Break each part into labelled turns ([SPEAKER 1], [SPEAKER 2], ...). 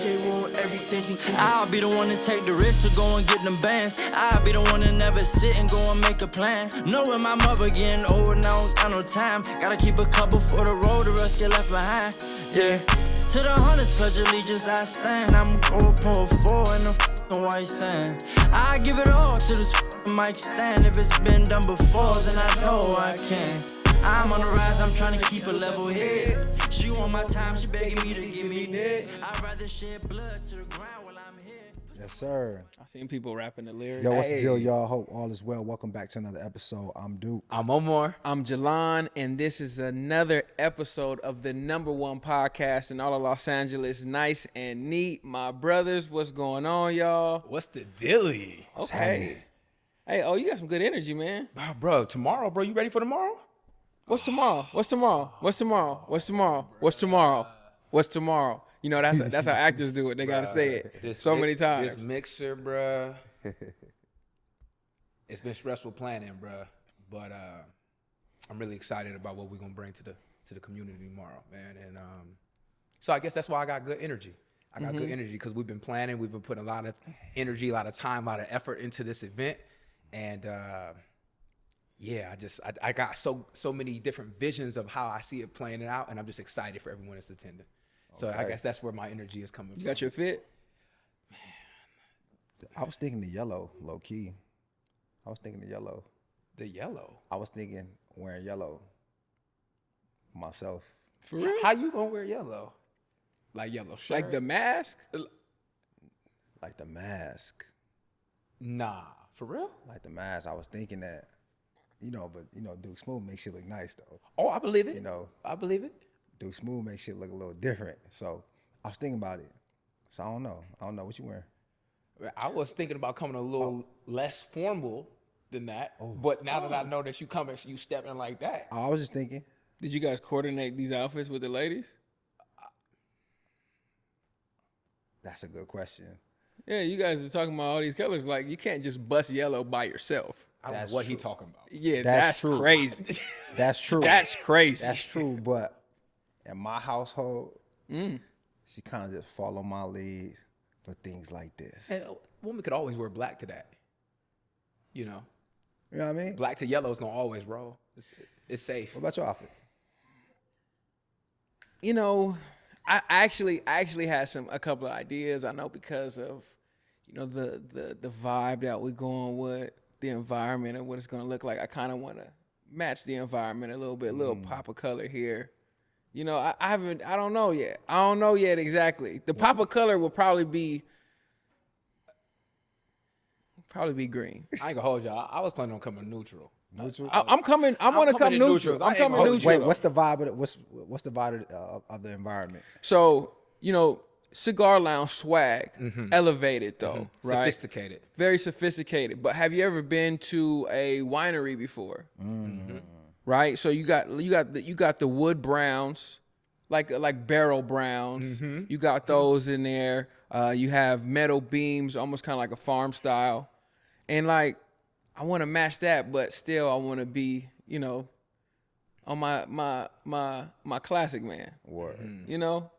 [SPEAKER 1] appreciate want everything he can. I'll be the one to take the risk to go and get them bands. I'll be the one to never sit and go and make a plan. Knowing my mother getting old now, got no time. Gotta keep a couple for the road, the rest get left behind. Yeah. To the hunters, pledge allegiance, I stand. I'm going pour four in the f***ing white sand. I give it all to this f***ing mic stand. If it's been done before, then I know I can. I'm on the rise, I'm trying to keep a level head. She want my time, she begging me to give me dead. I'd rather shed blood to the ground while I'm here.
[SPEAKER 2] Yes, sir.
[SPEAKER 3] I seen people rapping the lyrics.
[SPEAKER 2] Yo, what's the deal, y'all? Hope all is well. Welcome back to another episode. I'm Duke.
[SPEAKER 4] I'm Omar.
[SPEAKER 3] I'm Jalan, and this is another episode of the #1 podcast in all of Los Angeles. Nice and neat. My brothers, what's going on, y'all?
[SPEAKER 4] What's the dilly?
[SPEAKER 3] Okay. Hey, oh, you got some good energy, man.
[SPEAKER 4] Bro, tomorrow, bro. You ready for tomorrow?
[SPEAKER 3] What's tomorrow? What's tomorrow? What's tomorrow? What's tomorrow? What's tomorrow? What's tomorrow? You know, that's how actors do it. They got to say it many times.
[SPEAKER 4] This mixer, bro. It's been stressful planning, bro. But I'm really excited about what we're going to bring to the community tomorrow, man. And so I guess that's why I got good energy. I got good energy because we've been planning. We've been putting a lot of energy, a lot of time, a lot of effort into this event. And yeah, I got so many different visions of how I see it playing it out, and I'm just excited for everyone that's attending. So I guess that's where my energy is coming from.
[SPEAKER 3] You got your fit?
[SPEAKER 2] I was thinking the yellow, low key. I was thinking the yellow.
[SPEAKER 4] The yellow?
[SPEAKER 2] I was thinking wearing yellow myself.
[SPEAKER 3] For real?
[SPEAKER 4] How you gonna wear yellow? Like yellow shirt?
[SPEAKER 3] Like the mask?
[SPEAKER 2] Like the mask.
[SPEAKER 4] Nah, for real?
[SPEAKER 2] Like the mask. I was thinking that, but Duke Smooth makes shit look nice though.
[SPEAKER 4] Oh, I believe it. I believe it.
[SPEAKER 2] Duke Smooth makes shit look a little different. So I was thinking about it. So I don't know. What you wearing.
[SPEAKER 4] I was thinking about coming a little less formal than that. But now that I know that you coming, you stepping like that.
[SPEAKER 2] I was just thinking.
[SPEAKER 3] Did you guys coordinate these outfits with the ladies?
[SPEAKER 2] That's a good question.
[SPEAKER 3] Yeah, you guys are talking about all these colors. Like, you can't just bust yellow by yourself.
[SPEAKER 4] I don't know what he talking about.
[SPEAKER 3] Yeah,
[SPEAKER 2] That's
[SPEAKER 3] that's
[SPEAKER 2] true.
[SPEAKER 3] crazy.
[SPEAKER 2] That's true.
[SPEAKER 3] That's crazy.
[SPEAKER 2] That's true, but in my household, she kind of just follow my lead for things like this.
[SPEAKER 4] And a woman could always wear black to that. You know
[SPEAKER 2] You know what I mean?
[SPEAKER 4] black to yellow is gonna always roll. It's safe.
[SPEAKER 2] What about your outfit?
[SPEAKER 3] I actually had a couple of ideas. I know because of the vibe that we're going with, the environment and what it's gonna look like. I kind of want to match the environment a little bit, a little pop of color here. I don't know yet. I don't know yet exactly. The pop of color will probably be green.
[SPEAKER 4] I ain't gonna hold y'all. I was planning on coming neutral.
[SPEAKER 2] Neutral?
[SPEAKER 3] I'm coming. I'm gonna come neutral. I'm coming neutral.
[SPEAKER 2] Wait, what's the vibe of the environment?
[SPEAKER 3] So, cigar lounge swag, elevated though, right?
[SPEAKER 4] Sophisticated.
[SPEAKER 3] Very sophisticated. But have you ever been to a winery before? Right? So you got the wood browns, like barrel browns. You got those in there. You have metal beams, almost kind of like a farm style. And I want to match that, but still I want to be, on my classic man.
[SPEAKER 2] Word.
[SPEAKER 3] You know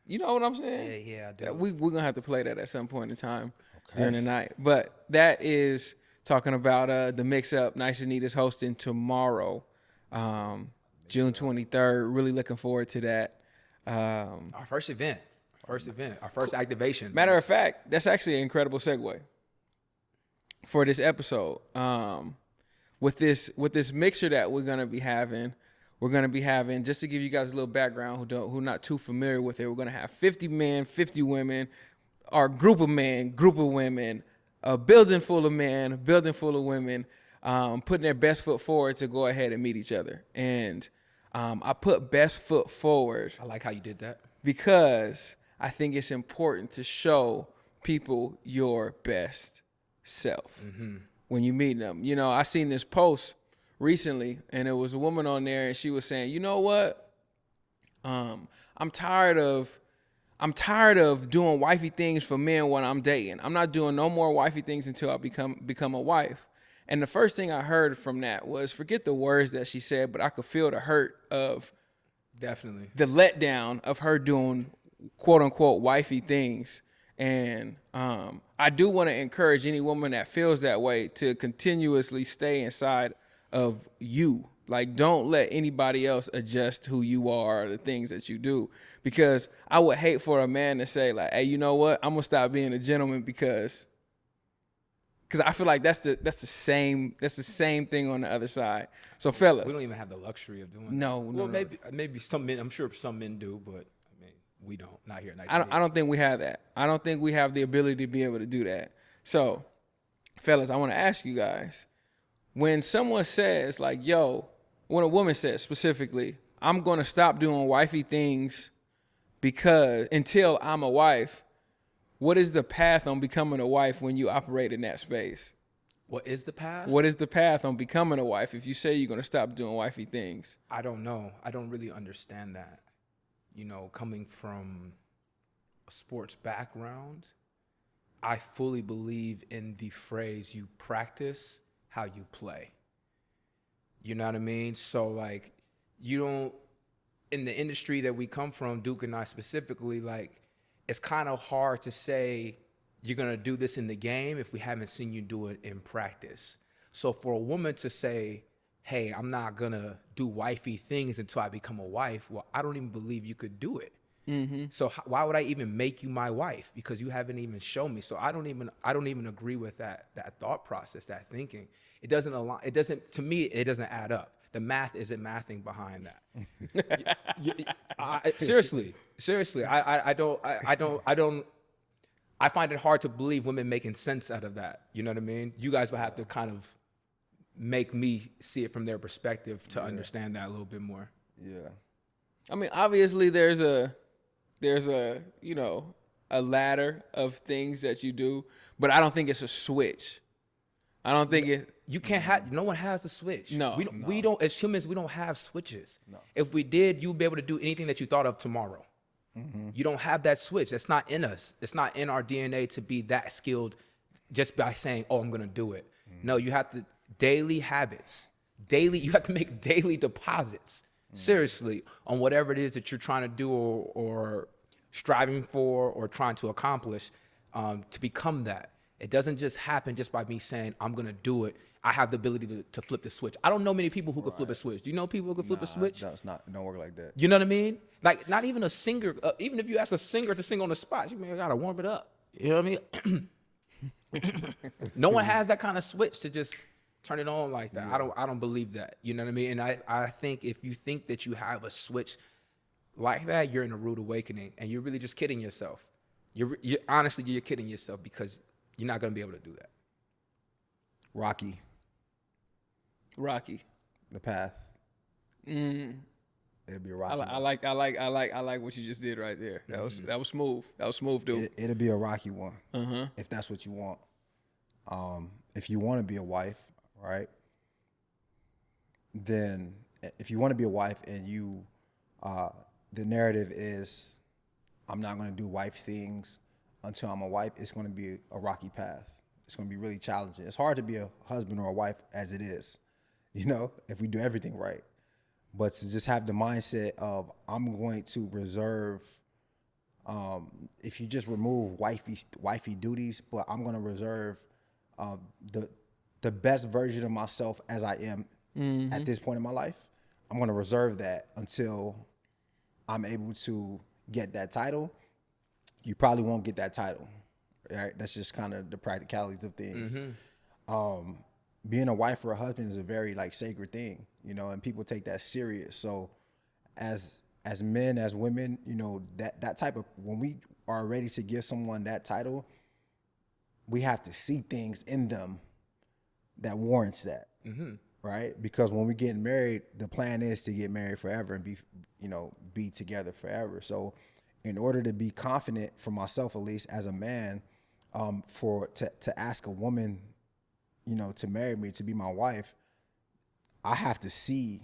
[SPEAKER 3] what I'm saying?
[SPEAKER 4] Yeah, I do.
[SPEAKER 3] We're going to have to play that at some point in time during the night. But that is talking about the mix-up. Nice and Neat is hosting tomorrow, June 23rd. Really looking forward to that.
[SPEAKER 4] Our first event, our first activation.
[SPEAKER 3] Matter of fact, that's actually an incredible segue for this episode. With this mixer that we're going to be having, just to give you guys a little background who not too familiar with it, we're going to have 50 men, 50 women, our group of men, group of women, a building full of men, a building full of women, putting their best foot forward to go ahead and meet each other. And I put best foot forward.
[SPEAKER 4] I like how you did that.
[SPEAKER 3] Because I think it's important to show people your best self when you meet them. I seen this post recently, and it was a woman on there, and she was saying, you know what? I'm tired of doing wifey things for men when I'm dating. I'm not doing no more wifey things until I become a wife. And the first thing I heard from that was, forget the words that she said, but I could feel the hurt of
[SPEAKER 4] Definitely
[SPEAKER 3] the letdown of her doing quote unquote wifey things. And I do want to encourage any woman that feels that way to continuously stay inside of you. Like, don't let anybody else adjust who you are or the things that you do. Because I would hate for a man to say, like, hey, you know what? I'm gonna stop being a gentleman because I feel like that's the same thing on the other side. So fellas,
[SPEAKER 4] We don't even have the luxury of doing
[SPEAKER 3] No,
[SPEAKER 4] that.
[SPEAKER 3] no,
[SPEAKER 4] Well,
[SPEAKER 3] no.
[SPEAKER 4] maybe some men, I'm sure some men do, but I mean, we don't. Not here.
[SPEAKER 3] I don't think we have that. I don't think we have the ability to be able to do that. So, fellas, I want to ask you guys, when someone says like, yo, when a woman says specifically, I'm going to stop doing wifey things because until I'm a wife, what is the path on becoming a wife when you operate in that space?
[SPEAKER 4] What is the path?
[SPEAKER 3] What is the path on becoming a wife if you say you're going to stop doing wifey things?
[SPEAKER 4] I don't know. I don't really understand that. You know, coming from a sports background, I fully believe in the phrase, you practice how you play. You know what I mean? So, like, you don't, in the industry that we come from, Duke and I specifically, like, it's kind of hard to say you're going to do this in the game if we haven't seen you do it in practice. So for a woman to say, hey, I'm not going to do wifey things until I become a wife, well, I don't even believe you could do it. Mm-hmm. So why would I even make you my wife? Because you haven't even shown me. So I don't even agree with that thought process, that thinking. It doesn't align. It doesn't, to me, it doesn't add up. The math isn't mathing behind that. Seriously. I find it hard to believe women making sense out of that. You know what I mean? You guys will have to kind of make me see it from their perspective to understand that a little bit more.
[SPEAKER 2] Yeah.
[SPEAKER 3] I mean, obviously there's a, you know, a ladder of things that you do, but I don't think it's a switch. I don't think it.
[SPEAKER 4] You can't have. No one has a switch.
[SPEAKER 3] No.
[SPEAKER 4] We don't. As humans, we don't have switches.
[SPEAKER 2] No.
[SPEAKER 4] If we did, you'd be able to do anything that you thought of tomorrow. Mm-hmm. You don't have that switch. That's not in us. It's not in our DNA to be that skilled just by saying, "Oh, I'm going to do it." Mm-hmm. No, you have to daily habits. You have to make daily deposits. Seriously, on whatever it is that you're trying to do or striving for or trying to accomplish, to become that. It doesn't just happen just by me saying, I'm going to do it. I have the ability to flip the switch. I don't know many people who could flip a switch. Do you know people who could flip a switch?
[SPEAKER 2] It don't work like that.
[SPEAKER 4] You know what I mean? Like, not even a singer, even if you ask a singer to sing on the spot, you may got to warm it up. You know what I mean? No one has that kind of switch to just turn it on like that. Yeah. I don't believe that. You know what I mean? And I think if you think that you have a switch like that, you're in a rude awakening, and you're really just kidding yourself. Honestly, you're kidding yourself, because you're not going to be able to do that.
[SPEAKER 2] Rocky. The path. It'll be a rocky.
[SPEAKER 3] I like what you just did right there. That was smooth. That was smooth, dude.
[SPEAKER 2] It'll be a rocky one. If that's what you want. If you want to be a wife, right? Then if you want to be a wife and you, the narrative is, I'm not going to do wife things until I'm a wife, it's going to be a rocky path. It's going to be really challenging. It's hard to be a husband or a wife as it is, you know, if we do everything right. But to just have the mindset of, I'm going to reserve, if you just remove wifey duties, but I'm going to reserve the best version of myself as I am at this point in my life. I'm going to reserve that until I'm able to get that title. You probably won't get that title, right? That's just kind of the practicalities of things. Being a wife or a husband is a very sacred thing, you know, and people take that serious. So as men, as women, you know, that type of, when we are ready to give someone that title, we have to see things in them that warrants that, right? Because when we get married, the plan is to get married forever and be together forever. So in order to be confident, for myself at least as a man, to ask a woman, you know, to marry me, to be my wife, I have to see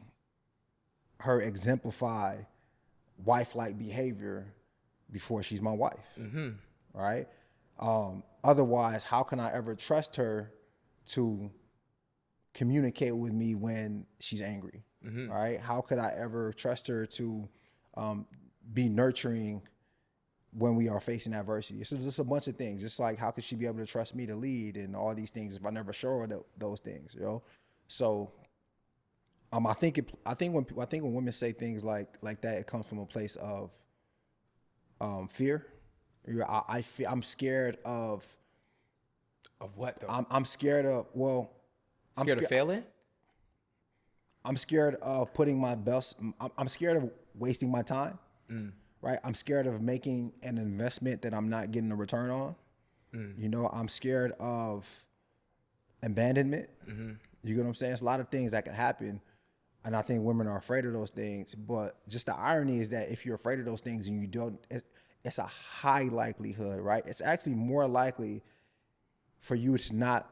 [SPEAKER 2] her exemplify wife-like behavior before she's my wife, right? Otherwise, how can I ever trust her to communicate with me when she's angry, right? How could I ever trust her to be nurturing when we are facing adversity. So just a bunch of things. Just like, how could she be able to trust me to lead and all these things if I never show her those things, you know? So I think when women say things like that, it comes from a place of fear. I'm scared of
[SPEAKER 4] what though?
[SPEAKER 2] I'm scared of
[SPEAKER 4] Scared of failing?
[SPEAKER 2] I'm scared of putting my best. I'm scared of wasting my time. Right? I'm scared of making an investment that I'm not getting a return on. You know, I'm scared of abandonment. You get what I'm saying? It's a lot of things that can happen. And I think women are afraid of those things. But just the irony is that if you're afraid of those things and you don't, it's a high likelihood, right? It's actually more likely for you to not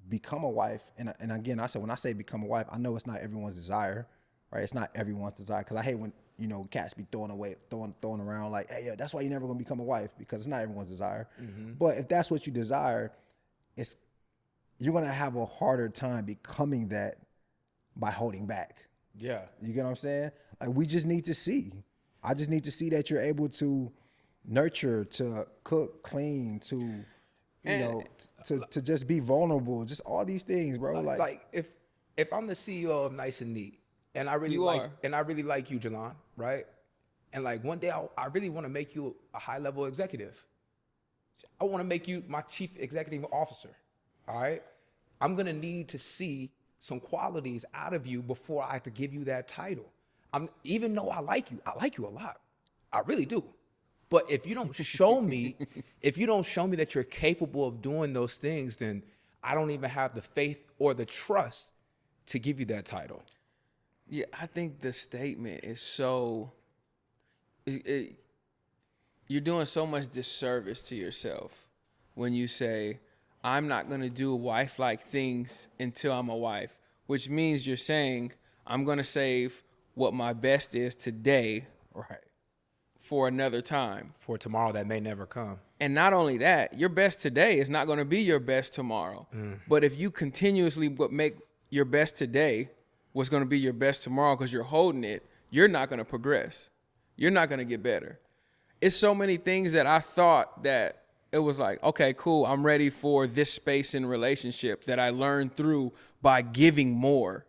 [SPEAKER 2] become a wife. And again, I said, when I say become a wife, I know it's not everyone's desire, right? It's not everyone's desire. Because I hate when, you know, cats be throwing around like, hey, yeah, that's why you're never going to become a wife, because it's not everyone's desire. But if that's what you desire, you're going to have a harder time becoming that by holding back.
[SPEAKER 4] Yeah.
[SPEAKER 2] You get what I'm saying? Like, we just need to see. I just need to see that you're able to nurture, to cook, clean, to, you know, to just be vulnerable, just all these things, bro.
[SPEAKER 4] Like if I'm the CEO of Nice and Neat, and I really like you, Jalon, right? And like one day I really want to make you a high level executive. I want to make you my chief executive officer. All right. I'm gonna need to see some qualities out of you before I have to give you that title. Even though I like you a lot. I really do. But if you don't show me, that you're capable of doing those things, then I don't even have the faith or the trust to give you that title.
[SPEAKER 3] Yeah, I think the statement is so, you're doing so much disservice to yourself when you say, I'm not going to do wife-like things until I'm a wife, which means you're saying, I'm going to save what my best is today,
[SPEAKER 2] right,
[SPEAKER 3] for another time.
[SPEAKER 4] For tomorrow that may never come.
[SPEAKER 3] And not only that, your best today is not going to be your best tomorrow. But if you continuously make your best today what's going to be your best tomorrow because you're holding it, you're not going to progress. You're not going to get better. It's so many things that I thought that it was like, okay, cool, I'm ready for this space in relationship that I learned through by giving more.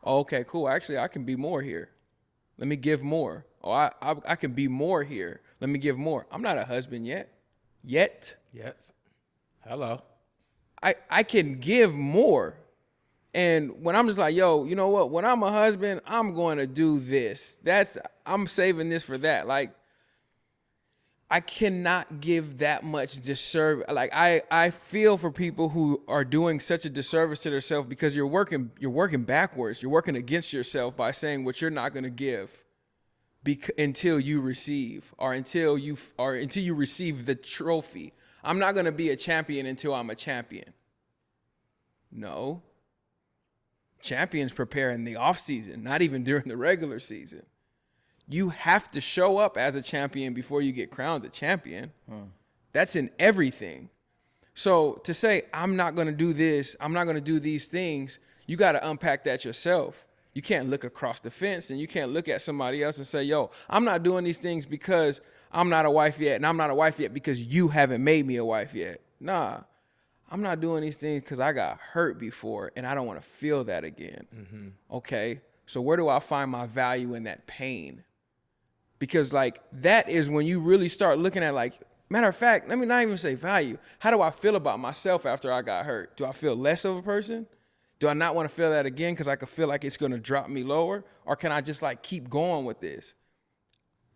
[SPEAKER 3] Okay, cool, actually, I can be more here. Let me give more. Oh, I can be more here. Let me give more. I'm not a husband yet. Yes.
[SPEAKER 4] Hello.
[SPEAKER 3] I can give more. And when I'm just like, yo, you know what? When I'm a husband, I'm going to do this. I'm saving this for that. Like, I cannot give that much disservice. Like, I feel for people who are doing such a disservice to themselves because you're working backwards. You're working against yourself by saying what you're not going to give until you receive, or until you receive the trophy. I'm not going to be a champion until I'm a champion. No. Champions prepare in the off season, not even during the regular season. You have to show up as a champion before you get crowned a champion. That's in everything. So to say, I'm not going to do this, I'm not going to do these things, you got to unpack that yourself. You can't look across the fence and you can't look at somebody else and say, yo, I'm not doing these things because I'm not a wife yet, and I'm not a wife yet because you haven't made me a wife yet. Nah, I'm not doing these things because I got hurt before and I don't want to feel that again. Okay, so where do I find my value in that pain? Because like that is when you really start looking at, like, matter of fact, let me not even say value. How do I feel about myself after I got hurt? Do I feel less of a person? Do I not want to feel that again because I could feel like it's going to drop me lower? Or can I just like keep going with this?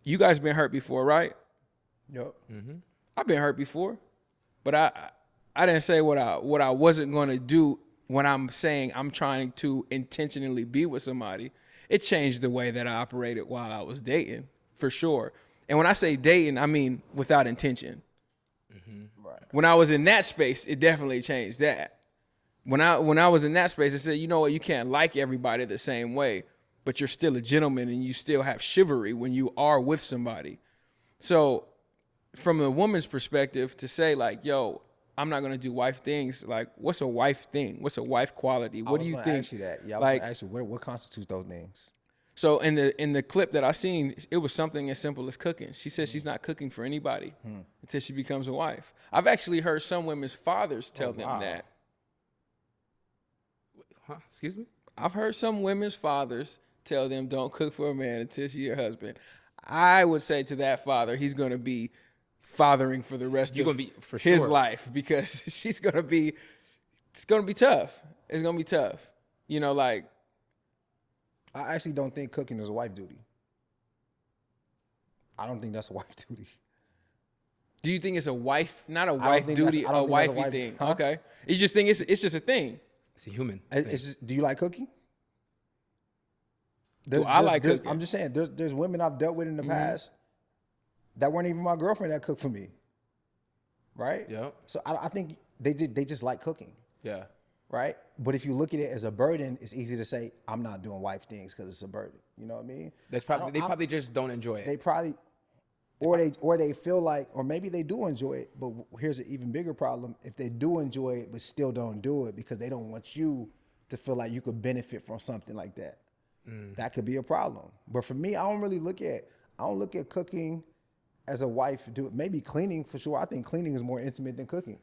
[SPEAKER 3] You guys been hurt before, right?
[SPEAKER 2] Yep.
[SPEAKER 3] I've been hurt before, but I didn't say what I wasn't going to do when I'm saying I'm trying to intentionally be with somebody. It changed the way that I operated while I was dating, for sure. And when I say dating, I mean without intention.
[SPEAKER 2] Right.
[SPEAKER 3] When I was in that space, it definitely changed that. When I was in that space, I said, you know what, you can't like everybody the same way, but you're still a gentleman and you still have chivalry when you are with somebody. So from a woman's perspective, to say like, yo, I'm not gonna do wife things. Like, what's a wife thing? What's a wife quality? What do you think?
[SPEAKER 2] Ask you that. Yeah, I was
[SPEAKER 3] like,
[SPEAKER 2] gonna ask you what constitutes those things.
[SPEAKER 3] So in the clip that I seen, it was something as simple as cooking. She said she's not cooking for anybody until she becomes a wife. I've actually heard some women's fathers tell them
[SPEAKER 4] wow.
[SPEAKER 3] that.
[SPEAKER 4] Huh? Excuse me?
[SPEAKER 3] I've heard some women's fathers tell them don't cook for a man until she's your husband. I would say to that father, he's going to be fathering for the rest of
[SPEAKER 4] for
[SPEAKER 3] his
[SPEAKER 4] sure.
[SPEAKER 3] life, because it's going to be tough. It's going to be tough. You know, like,
[SPEAKER 2] I actually don't think cooking is a wife duty. I don't think that's a wife duty.
[SPEAKER 3] do you think it's a wife, not a
[SPEAKER 2] don't
[SPEAKER 3] wife
[SPEAKER 2] think
[SPEAKER 3] duty,
[SPEAKER 2] that's- I
[SPEAKER 3] a
[SPEAKER 2] don't think that's a
[SPEAKER 3] wifey
[SPEAKER 2] wife-
[SPEAKER 3] thing?
[SPEAKER 2] huh?
[SPEAKER 3] Okay. You just think it's just a thing.
[SPEAKER 4] It's a human.
[SPEAKER 2] It's just, do you like cooking?
[SPEAKER 3] I like cooking?
[SPEAKER 2] I'm just saying, there's women I've dealt with in the past that weren't even my girlfriend that cooked for me, right?
[SPEAKER 4] Yep.
[SPEAKER 2] So I think they just like cooking,
[SPEAKER 4] Yeah.
[SPEAKER 2] right? But if you look at it as a burden, it's easy to say I'm not doing wife things because it's a burden. You know what I mean?
[SPEAKER 4] They probably just don't enjoy it.
[SPEAKER 2] They probably, or they feel like, or maybe they do enjoy it. But here's an even bigger problem: if they do enjoy it but still don't do it because they don't want you to feel like you could benefit from something like that, that could be a problem. But for me, I don't look at cooking as a wife do. Maybe cleaning for sure. I think cleaning is more intimate than cooking.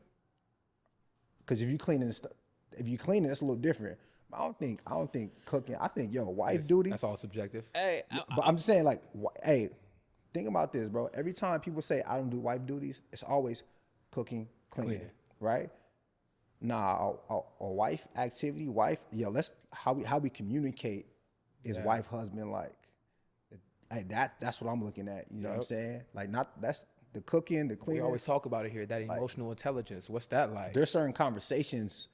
[SPEAKER 2] Because if you cleaning stuff, that's a little different. But I don't think cooking. I think wife duty.
[SPEAKER 4] That's all subjective.
[SPEAKER 3] Hey,
[SPEAKER 2] But I'm just saying, like, hey, think about this, bro. Every time people say I don't do wife duties, it's always cooking, cleaning, right? Nah, a wife activity, let's how we communicate is wife husband like. Hey, that's what I'm looking at. You know what I'm saying? Like, that's the cooking, the
[SPEAKER 4] We
[SPEAKER 2] cleaning.
[SPEAKER 4] always talk about it here, that emotional intelligence. What's that like?
[SPEAKER 2] There's certain conversations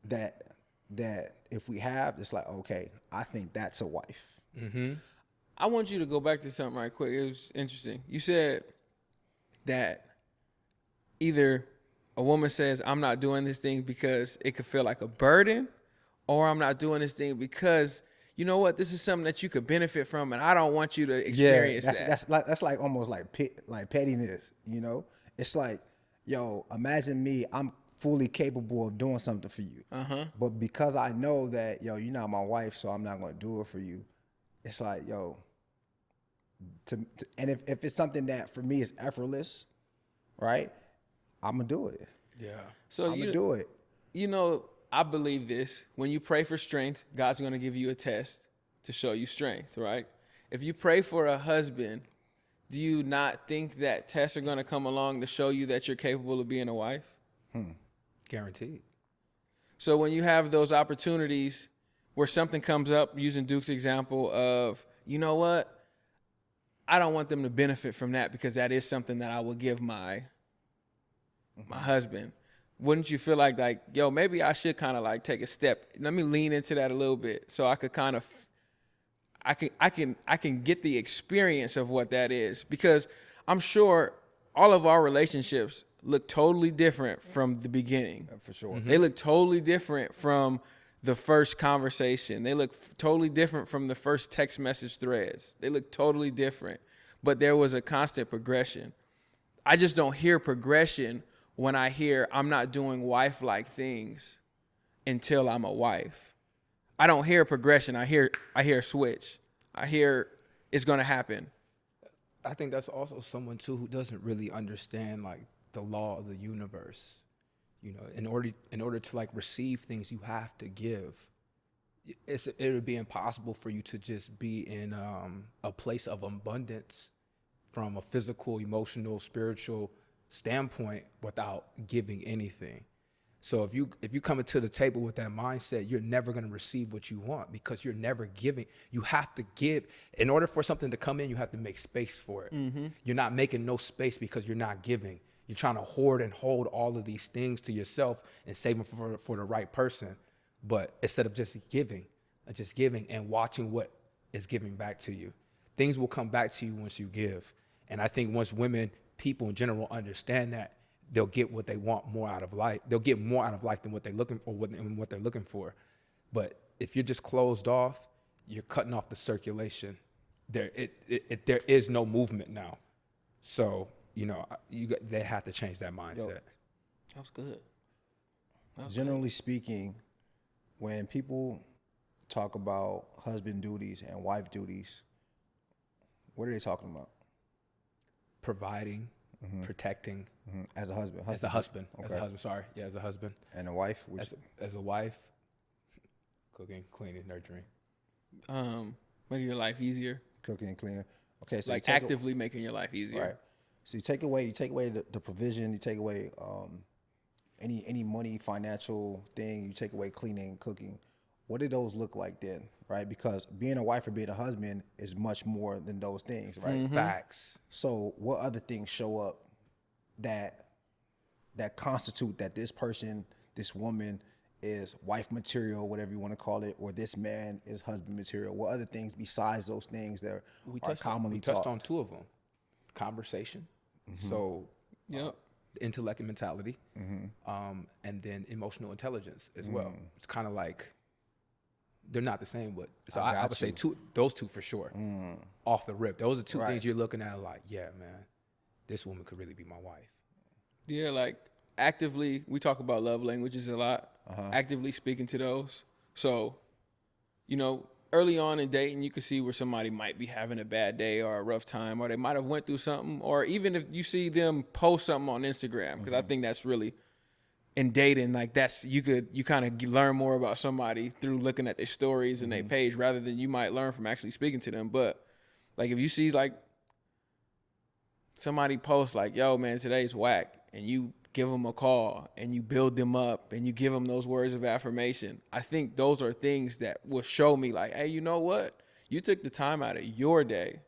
[SPEAKER 2] that if we have, it's like, okay, I think that's a wife.
[SPEAKER 3] I want you to go back to something right quick. It was interesting. You said that either a woman says, I'm not doing this thing because it could feel like a burden, or I'm not doing this thing because, you know what, this is something that you could benefit from, and I don't want you to experience that.
[SPEAKER 2] That's like almost like pettiness, you know? It's like, yo, imagine me, I'm fully capable of doing something for you. But because I know that, yo, you're not my wife, so I'm not going to do it for you. It's like, yo, and if it's something that for me is effortless, right? I'm going to do it.
[SPEAKER 4] Yeah.
[SPEAKER 3] So
[SPEAKER 2] I'm going to do it.
[SPEAKER 3] You know, I believe this. When you pray for strength, God's going to give you a test to show you strength, right? If you pray for a husband, do you not think that tests are going to come along to show you that you're capable of being a wife?
[SPEAKER 4] Guaranteed.
[SPEAKER 3] So when you have those opportunities where something comes up, using Duke's example of, you know what, I don't want them to benefit from that because that is something that I will give my husband. Wouldn't you feel like, yo, maybe I should kind of like take a step. Let me lean into that a little bit so I could kind of, I can get the experience of what that is, because I'm sure all of our relationships look totally different from the beginning.
[SPEAKER 2] For sure.
[SPEAKER 3] They look totally different from the first conversation. They look totally different from the first text message threads. They look totally different, but there was a constant progression. I just don't hear progression when I hear I'm not doing wife-like things until I'm a wife. I don't hear progression. I hear a switch. I hear it's going to happen.
[SPEAKER 4] I think that's also someone too who doesn't really understand like the law of the universe. You know, in order to like receive things, you have to give. It would be impossible for you to just be in a place of abundance from a physical, emotional, spiritual standpoint without giving anything. So if you come into the table with that mindset, you're never going to receive what you want because you're never giving. You have to give. In order for something to come in, you have to make space for it. You're not making no space because you're not giving. You're trying to hoard and hold all of these things to yourself and save them for the right person. But instead of just giving and watching what is giving back to you, things will come back to you once you give. And I think once people in general understand that, they'll get what they want more out of life. They'll get more out of life than what they're looking for, what they're looking for. But if you're just closed off, you're cutting off the circulation. There is no movement now. So, you know, they have to change that mindset.
[SPEAKER 3] That was good.
[SPEAKER 2] Generally speaking, when people talk about husband duties and wife duties, what are they talking about?
[SPEAKER 4] Providing, protecting.
[SPEAKER 2] As a husband?
[SPEAKER 4] As a husband.
[SPEAKER 2] Okay.
[SPEAKER 4] As a husband, sorry. Yeah, as a husband.
[SPEAKER 2] And a wife?
[SPEAKER 4] As a wife, cooking, cleaning, nurturing.
[SPEAKER 3] Making your life easier.
[SPEAKER 2] Cooking and cleaning. Okay, so
[SPEAKER 3] Like actively making your life easier.
[SPEAKER 2] right. So you take away the provision, you take away any money, financial thing, you take away cleaning, cooking. What do those look like then, right? Because being a wife or being a husband is much more than those things, right?
[SPEAKER 4] Facts.
[SPEAKER 2] So what other things show up that constitute that this person, this woman is wife material, whatever you want to call it, or this man is husband material? What other things besides those things that are commonly taught?
[SPEAKER 4] We touched on two of them. Conversation. So intellect and mentality. And then emotional intelligence as well. It's kind of like they're not the same, but so I would say those two for sure. Off the rip. Those are two things you're looking at like, yeah, man, this woman could really be my wife.
[SPEAKER 3] Yeah, like actively, we talk about love languages a lot. Actively speaking to those. So, you know, early on in dating, you can see where somebody might be having a bad day or a rough time, or they might have went through something, or even if you see them post something on Instagram, because I think that's really in dating, like you kind of learn more about somebody through looking at their stories and their page rather than you might learn from actually speaking to them. But like if you see like somebody post like, yo man, today's whack, and you give them a call and you build them up and you give them those words of affirmation, I think those are things that will show me like, hey, you know what? You took the time out of your day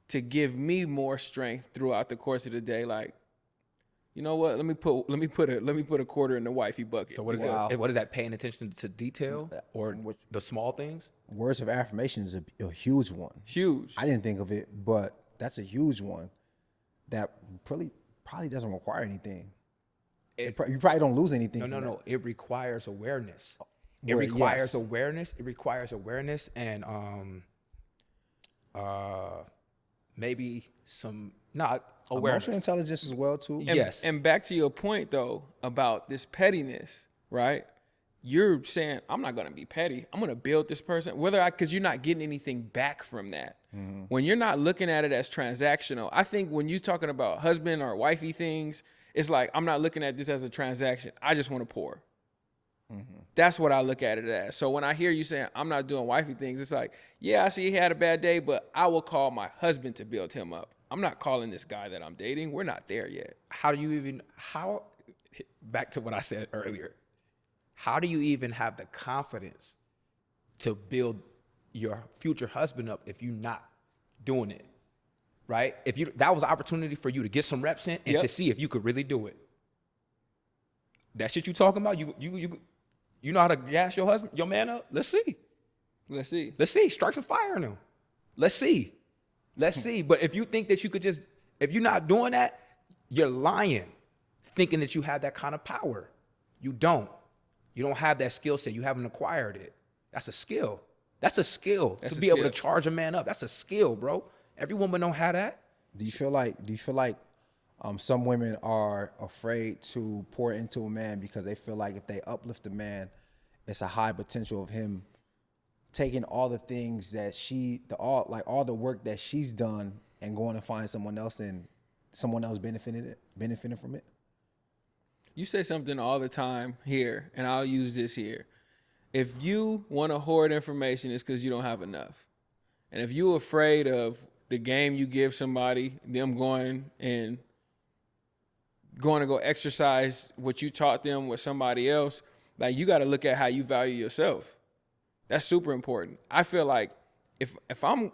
[SPEAKER 3] to give me more strength throughout the course of the day. Like, you know what? Let me put a quarter in the wifey bucket.
[SPEAKER 4] So what is that? What is that? Paying attention to detail or the small things?
[SPEAKER 2] Words of affirmation is a huge one.
[SPEAKER 3] Huge.
[SPEAKER 2] I didn't think of it, but that's a huge one that probably doesn't require anything. You probably don't lose anything.
[SPEAKER 4] No. It requires awareness. It
[SPEAKER 2] Well,
[SPEAKER 4] requires
[SPEAKER 2] yes.
[SPEAKER 4] awareness. It requires awareness and maybe some awareness.
[SPEAKER 2] Emotional intelligence as well too.
[SPEAKER 4] Yes.
[SPEAKER 3] And back to your point though about this pettiness, right? You're saying I'm not gonna be petty. I'm gonna build this person, because you're not getting anything back from that. When you're not looking at it as transactional, I think when you're talking about husband or wifey things, it's like I'm not looking at this as a transaction. I just want to pour. That's what I look at it as. So when I hear you saying I'm not doing wifey things, it's like, yeah, I see he had a bad day, but I will call my husband to build him up. I'm not calling this guy that I'm dating. We're not there yet.
[SPEAKER 4] Back to what I said earlier, how do you even have the confidence to build your future husband up if you're not doing it, right? That was an opportunity for you to get some reps in and to see if you could really do it. That shit you talking about, you know how to gas your man up? Let's see. Strike some fire in him. Let's see. But if you think that you could if you're not doing that, you're lying, thinking that you have that kind of power. You don't. You don't have that skill set. You haven't acquired it. That's a skill. To be able to charge a man up. That's a skill, bro. Every woman don't have that.
[SPEAKER 2] Do you feel like some women are afraid to pour into a man because they feel like if they uplift a man, it's a high potential of him taking all the things that all the work that she's done and going to find someone else and someone else benefiting from it?
[SPEAKER 3] You say something all the time here, and I'll use this here. If you want to hoard information, it's because you don't have enough. And if you're afraid of the game you give somebody, them going to go exercise what you taught them with somebody else, like you got to look at how you value yourself. That's super important. I feel like if I'm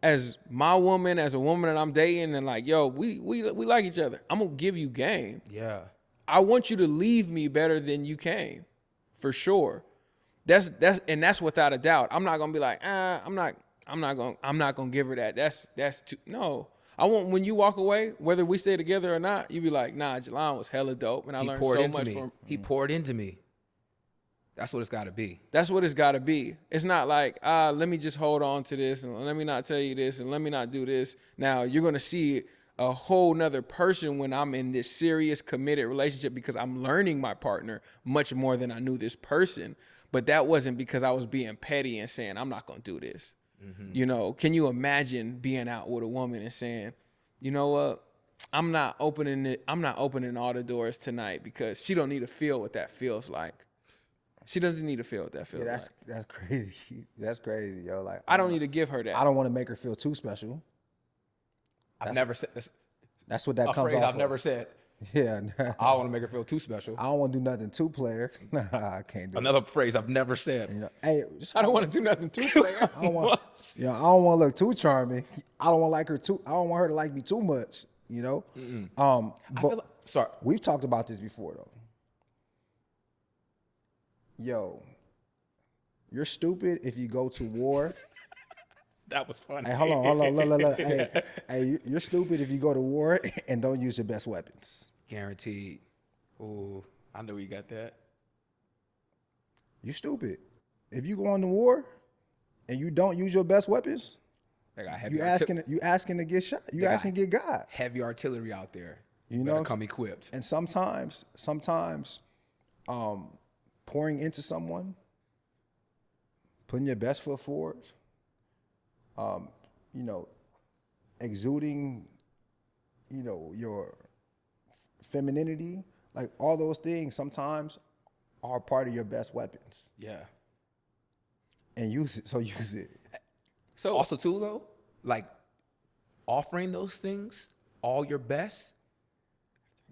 [SPEAKER 3] as my woman, as a woman that I'm dating, and like, yo, we like each other, I'm gonna give you game.
[SPEAKER 4] Yeah.
[SPEAKER 3] I want you to leave me better than you came, for sure. That's without a doubt. I'm not gonna be like, I'm not gonna give her that. That's too, no. I want when you walk away, whether we stay together or not, you be like, nah, Jelon was hella dope, and I learned so much from him.
[SPEAKER 4] He poured into me. That's what it's got to be.
[SPEAKER 3] That's what it's got to be. It's not like, let me just hold on to this, and let me not tell you this, and let me not do this. Now, you're going to see a whole nother person when I'm in this serious committed relationship because I'm learning my partner much more than I knew this person. But that wasn't because I was being petty and saying, I'm not going to do this. You know, can you imagine being out with a woman and saying, you know what? I'm not opening all the doors tonight because she don't need to feel what that feels like. She doesn't need to feel what that feels like.
[SPEAKER 2] That's crazy. That's crazy, yo. Like
[SPEAKER 3] I don't need to give her that.
[SPEAKER 2] I don't want to make her feel too special.
[SPEAKER 4] I've never said this.
[SPEAKER 2] That's what that
[SPEAKER 4] A
[SPEAKER 2] comes
[SPEAKER 4] phrase
[SPEAKER 2] off
[SPEAKER 4] I've
[SPEAKER 2] of.
[SPEAKER 4] never said.
[SPEAKER 2] Yeah.
[SPEAKER 4] I don't want to make her feel too special.
[SPEAKER 2] I don't want to do nothing too player. Nah, I can't do
[SPEAKER 4] Another phrase I've never said.
[SPEAKER 2] it. You know, hey,
[SPEAKER 3] I don't want to do nothing too player.
[SPEAKER 2] I don't want to look too charming. I don't want her to like me too much. You know.
[SPEAKER 4] I feel like, sorry.
[SPEAKER 2] We've talked about this before though. Yo, you're stupid if you go to war.
[SPEAKER 4] That was funny.
[SPEAKER 2] Hey, hold on, look. Hey, you're stupid if you go to war and don't use your best weapons.
[SPEAKER 4] Guaranteed. Ooh, I know you got that.
[SPEAKER 2] You're stupid. If you go on the war and you don't use your best weapons,
[SPEAKER 4] They got heavy
[SPEAKER 2] you asking to get shot. You asking to get God.
[SPEAKER 4] heavy artillery out there.
[SPEAKER 2] You
[SPEAKER 4] Better
[SPEAKER 2] know,
[SPEAKER 4] come equipped.
[SPEAKER 2] And sometimes, pouring into someone, putting your best foot forward, you know, exuding, you know, your femininity, like all those things sometimes are part of your best weapons.
[SPEAKER 4] Yeah.
[SPEAKER 2] And use it.
[SPEAKER 4] So also too though, like offering those things, all your best.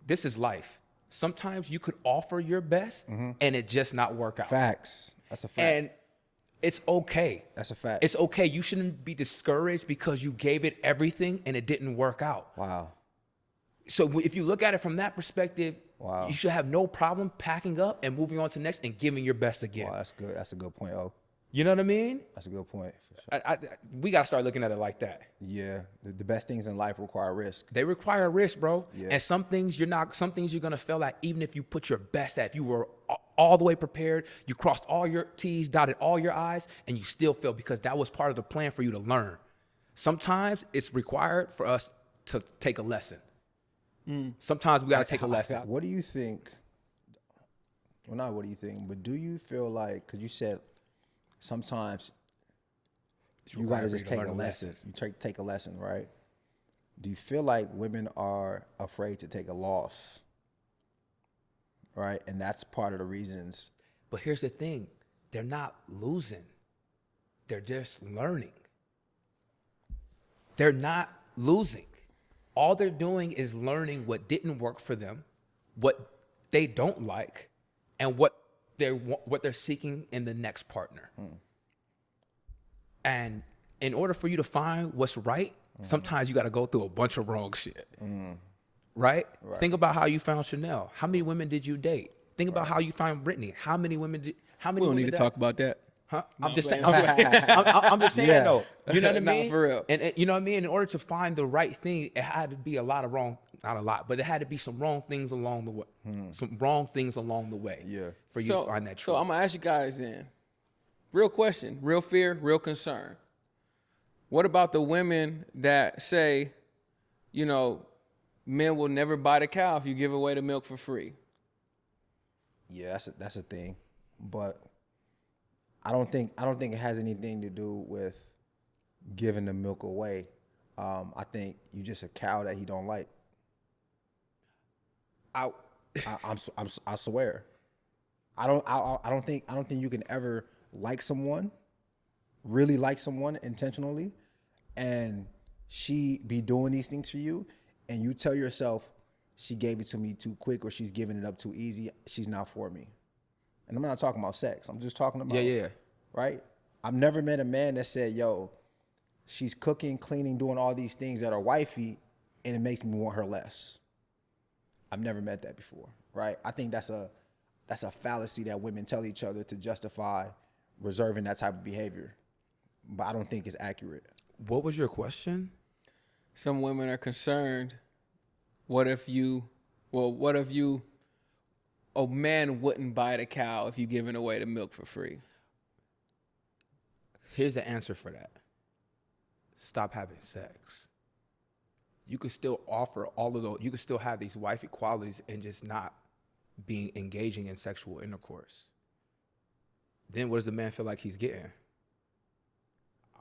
[SPEAKER 4] This is life. Sometimes you could offer your best and it just not work out.
[SPEAKER 2] Facts. That's a fact.
[SPEAKER 4] And it's okay.
[SPEAKER 2] That's a fact.
[SPEAKER 4] It's okay. You shouldn't be discouraged because you gave it everything and it didn't work out.
[SPEAKER 2] Wow.
[SPEAKER 4] So if you look at it from that perspective,
[SPEAKER 2] Wow.
[SPEAKER 4] you should have no problem packing up and moving on to the next and giving your best again.
[SPEAKER 2] Wow, that's good. That's a good point. Oh,
[SPEAKER 4] You know what I mean?
[SPEAKER 2] that's a good point. For sure.
[SPEAKER 4] We got to start looking at it like that.
[SPEAKER 2] Yeah. The best things in life require risk.
[SPEAKER 4] They require risk, bro.
[SPEAKER 2] Yeah.
[SPEAKER 4] And some things you're going to fail at even if you put your best at. If you were all the way prepared, you crossed all your T's, dotted all your I's, and you still fail because that was part of the plan for you to learn. Sometimes it's required for us to take a lesson. Sometimes we got to take a lesson.
[SPEAKER 2] What do you think? Well, not what do you think, but do you feel like, because you said sometimes you got to just take a lesson. You take a lesson, right? Do you feel like women are afraid to take a loss? Right? And that's part of the reasons.
[SPEAKER 4] But here's the thing. They're not losing. They're just learning. They're not losing. All they're doing is learning what didn't work for them, what they don't like, and what they're seeking in the next partner. And in order for you to find what's right, sometimes you got to go through a bunch of wrong shit. Right? Think about how you found Chanel. How many women did you date? Think about how you found Brittany. How many women did? How many?
[SPEAKER 3] We don't
[SPEAKER 4] women
[SPEAKER 3] need to
[SPEAKER 4] did-
[SPEAKER 3] talk about that.
[SPEAKER 4] Huh? I'm just saying. I'm just saying
[SPEAKER 2] Yeah.
[SPEAKER 4] though. You know what I
[SPEAKER 3] Nah,
[SPEAKER 4] mean?
[SPEAKER 3] for real.
[SPEAKER 4] And you know what I mean? In order to find the right thing, it had to be a lot of wrong. Not a lot, but it had to be some wrong things along the way. Some wrong things along the way.
[SPEAKER 2] Yeah.
[SPEAKER 4] For you to find that truth.
[SPEAKER 3] So I'm gonna ask you guys then. Real question, real fear, real concern. What about the women that say, you know, men will never buy the cow if you give away the milk for free?
[SPEAKER 2] Yeah, that's a thing. But I don't think it has anything to do with giving the milk away. I think you just a cow that he don't like. I swear. I don't think you can ever like someone, really like someone intentionally, and she be doing these things for you, and you tell yourself she gave it to me too quick or she's giving it up too easy. She's not for me. And I'm not talking about sex. I'm just talking about right. I've never met a man that said, "Yo, she's cooking, cleaning, doing all these things that are wifey, and it makes me want her less." I've never met that before, right? I think that's a fallacy that women tell each other to justify reserving that type of behavior, but I don't think it's accurate.
[SPEAKER 4] what was your question?
[SPEAKER 3] Some women are concerned. What if a man wouldn't buy the cow if you giving away the milk for free?
[SPEAKER 4] Here's the answer for that. Stop having sex. you could still offer all of those. You could still have these wifey qualities and just not being engaging in sexual intercourse. Then what does the man feel like he's getting?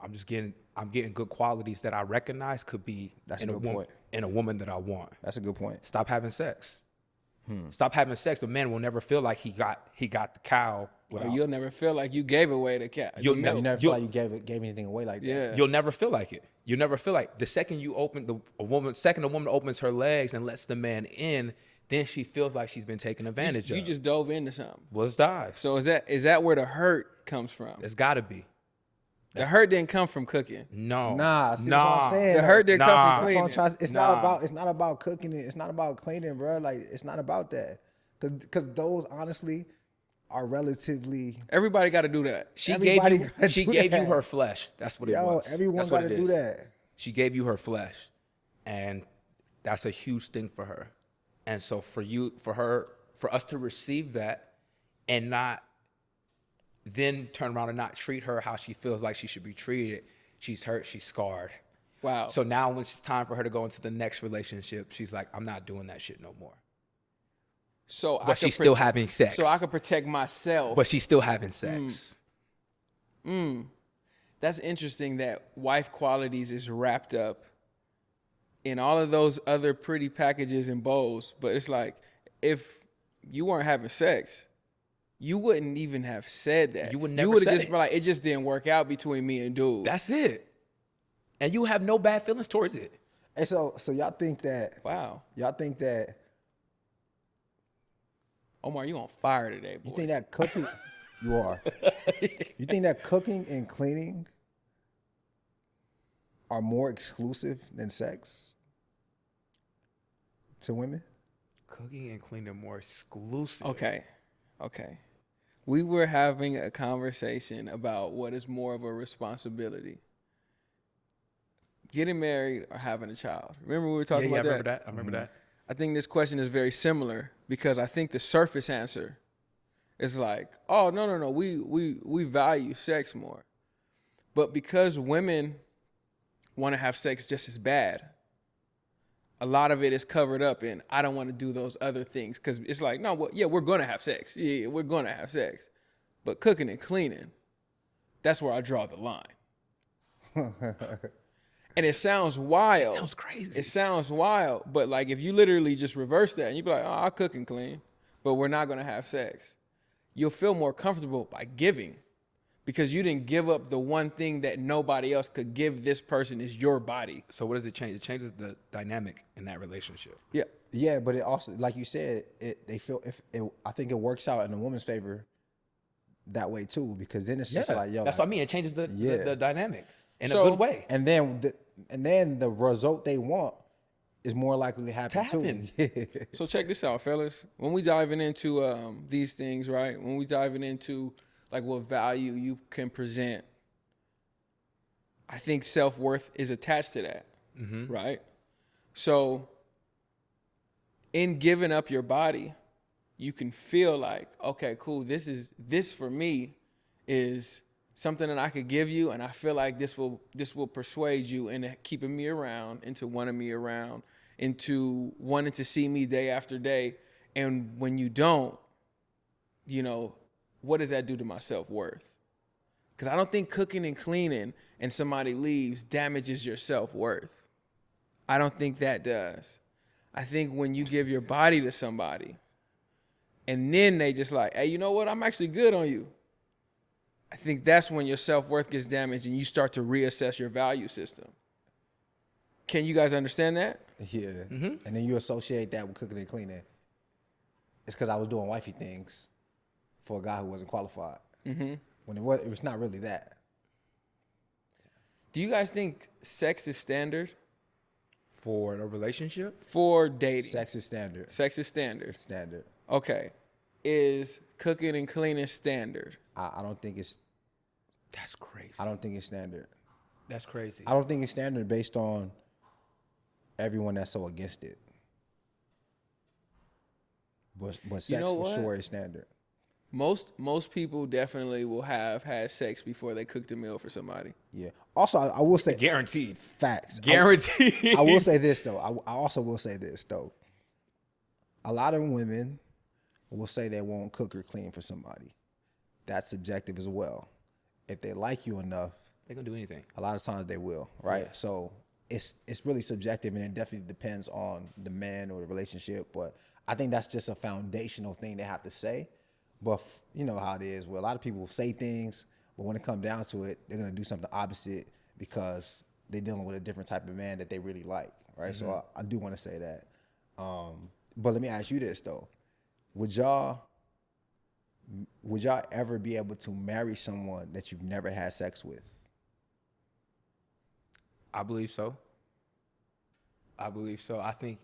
[SPEAKER 4] I'm getting good qualities that I recognize could be in a woman that I want.
[SPEAKER 2] That's a good point.
[SPEAKER 4] Stop having sex. Stop having sex. The man will never feel like he got the cow.
[SPEAKER 3] Or you'll never feel like you gave away the cat.
[SPEAKER 2] You never feel like you gave anything away like that.
[SPEAKER 3] Yeah.
[SPEAKER 4] You'll never feel like it. You'll never feel like the second a woman opens her legs and lets the man in, then she feels like she's been taken advantage of.
[SPEAKER 3] You just dove into something.
[SPEAKER 4] Well, let's dive.
[SPEAKER 3] So is that where the hurt comes from?
[SPEAKER 4] It's got to be.
[SPEAKER 3] The hurt didn't come from cooking.
[SPEAKER 4] No.
[SPEAKER 2] That's what I'm saying.
[SPEAKER 3] The hurt didn't come from
[SPEAKER 2] That's
[SPEAKER 3] cleaning.
[SPEAKER 2] what I'm trying. It's not about cooking it. It's not about cleaning, bro. Like, it's not about that. Because those honestly are relatively.
[SPEAKER 3] Everybody got to do that.
[SPEAKER 4] She gave you her flesh. That's what it was.
[SPEAKER 2] Everyone got to do that.
[SPEAKER 4] She gave you her flesh, and that's a huge thing for her. And so for us to receive that and not then turn around and not treat her how she feels like she should be treated, she's hurt, she's scarred.
[SPEAKER 3] Wow.
[SPEAKER 4] So now when it's time for her to go into the next relationship, she's like, I'm not doing that shit no more. But she's still having sex.
[SPEAKER 3] So I can protect myself.
[SPEAKER 4] But she's still having sex.
[SPEAKER 3] That's interesting that wife qualities is wrapped up in all of those other pretty packages and bowls. But it's like, if you weren't having sex, you wouldn't even have said that.
[SPEAKER 4] You would never
[SPEAKER 3] You would have
[SPEAKER 4] said
[SPEAKER 3] just
[SPEAKER 4] it.
[SPEAKER 3] been like, it just didn't work out between me and dude.
[SPEAKER 4] That's it. And you have no bad feelings towards it.
[SPEAKER 2] And so y'all think that.
[SPEAKER 3] Wow.
[SPEAKER 2] Y'all think that.
[SPEAKER 3] Omar, you on fire today, boy.
[SPEAKER 2] You think that cooking. You are. You think that cooking and cleaning are more exclusive than sex to women?
[SPEAKER 4] Cooking and cleaning are more exclusive.
[SPEAKER 3] Okay. We were having a conversation about what is more of a responsibility. Getting married or having a child. Remember we were talking about that?
[SPEAKER 4] I remember that.
[SPEAKER 3] I think this question is very similar because I think the surface answer is like, oh, no, we value sex more. But because women want to have sex just as bad, a lot of it is covered up in, I don't want to do those other things. Because it's like, no, well, yeah, we're going to have sex. Yeah, we're going to have sex. But cooking and cleaning, that's where I draw the line. And it sounds wild.
[SPEAKER 4] It sounds crazy.
[SPEAKER 3] It sounds wild. But like, if you literally just reverse that and you be like, oh, I'll cook and clean, but we're not going to have sex, you'll feel more comfortable by giving because you didn't give up the one thing that nobody else could give this person is your body.
[SPEAKER 4] So what does it change? It changes the dynamic in that relationship.
[SPEAKER 3] Yeah.
[SPEAKER 2] Yeah, but it also, like you said, I think it works out in a woman's favor that way too, because then it's just like, yo,
[SPEAKER 4] that's what I mean. It changes the dynamic in a
[SPEAKER 3] So-
[SPEAKER 4] good way.
[SPEAKER 2] and then the result they want is more likely to happen too.
[SPEAKER 3] So check this out, fellas. When we diving into these things, right? When we diving into like what value you can present, I think self-worth is attached to that, right? So in giving up your body, you can feel like, okay, cool, this for me is something that I could give you, and I feel like this will persuade you into keeping me around, into wanting me around, into wanting to see me day after day. And when you don't, what does that do to my self-worth? Because I don't think cooking and cleaning and somebody leaves damages your self-worth. I don't think that does. I think when you give your body to somebody and then they just like, hey, you know what? I'm actually good on you. I think that's when your self-worth gets damaged and you start to reassess your value system. Can you guys understand that?
[SPEAKER 2] Yeah. And then you associate that with cooking and cleaning. It's because I was doing wifey things for a guy who wasn't qualified. When it was not really that.
[SPEAKER 3] Do you guys think sex is standard?
[SPEAKER 4] For a relationship?
[SPEAKER 3] For dating.
[SPEAKER 2] Sex is standard.
[SPEAKER 3] Sex is standard.
[SPEAKER 2] It's standard.
[SPEAKER 3] Okay. Is cooking and cleaning standard?
[SPEAKER 2] I don't think it's.
[SPEAKER 4] That's crazy.
[SPEAKER 2] I don't think it's standard.
[SPEAKER 4] That's crazy.
[SPEAKER 2] I don't think it's standard based on everyone that's so against it. But sex for sure is standard.
[SPEAKER 3] Most people definitely will have had sex before they cooked a meal for somebody.
[SPEAKER 2] Yeah. Also, I will say
[SPEAKER 4] Guaranteed.
[SPEAKER 2] facts.
[SPEAKER 4] Guaranteed.
[SPEAKER 2] I will say this though. I also will say this though. A lot of women will say they won't cook or clean for somebody. That's subjective as well. If they like you enough,
[SPEAKER 4] They're gonna do anything.
[SPEAKER 2] a lot of times they will, right?
[SPEAKER 4] Yeah.
[SPEAKER 2] So it's really subjective, and it definitely depends on the man or the relationship. But I think that's just a foundational thing they have to say. But you know how it is. Where a lot of people say things, but when it comes down to it, they're gonna do something opposite because they're dealing with a different type of man that they really like, right?
[SPEAKER 4] Mm-hmm.
[SPEAKER 2] So I do want to say that. But let me ask you this though: Would y'all ever be able to marry someone that you've never had sex with?
[SPEAKER 4] I believe so. I believe so. I think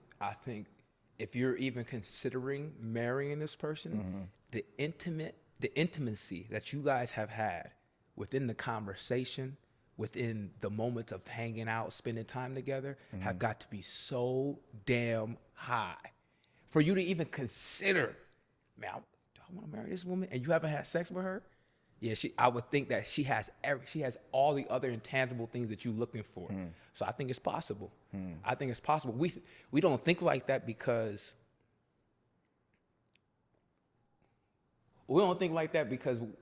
[SPEAKER 4] if you're even considering marrying this person, the intimacy that you guys have had within the conversation, within the moments of hanging out, spending time together, have got to be so damn high for you to even consider, man, do I want to marry this woman? And you haven't had sex with her? Yeah, I would think that she has all the other intangible things that you're looking for. So I think it's possible. I think it's possible. We don't think like that because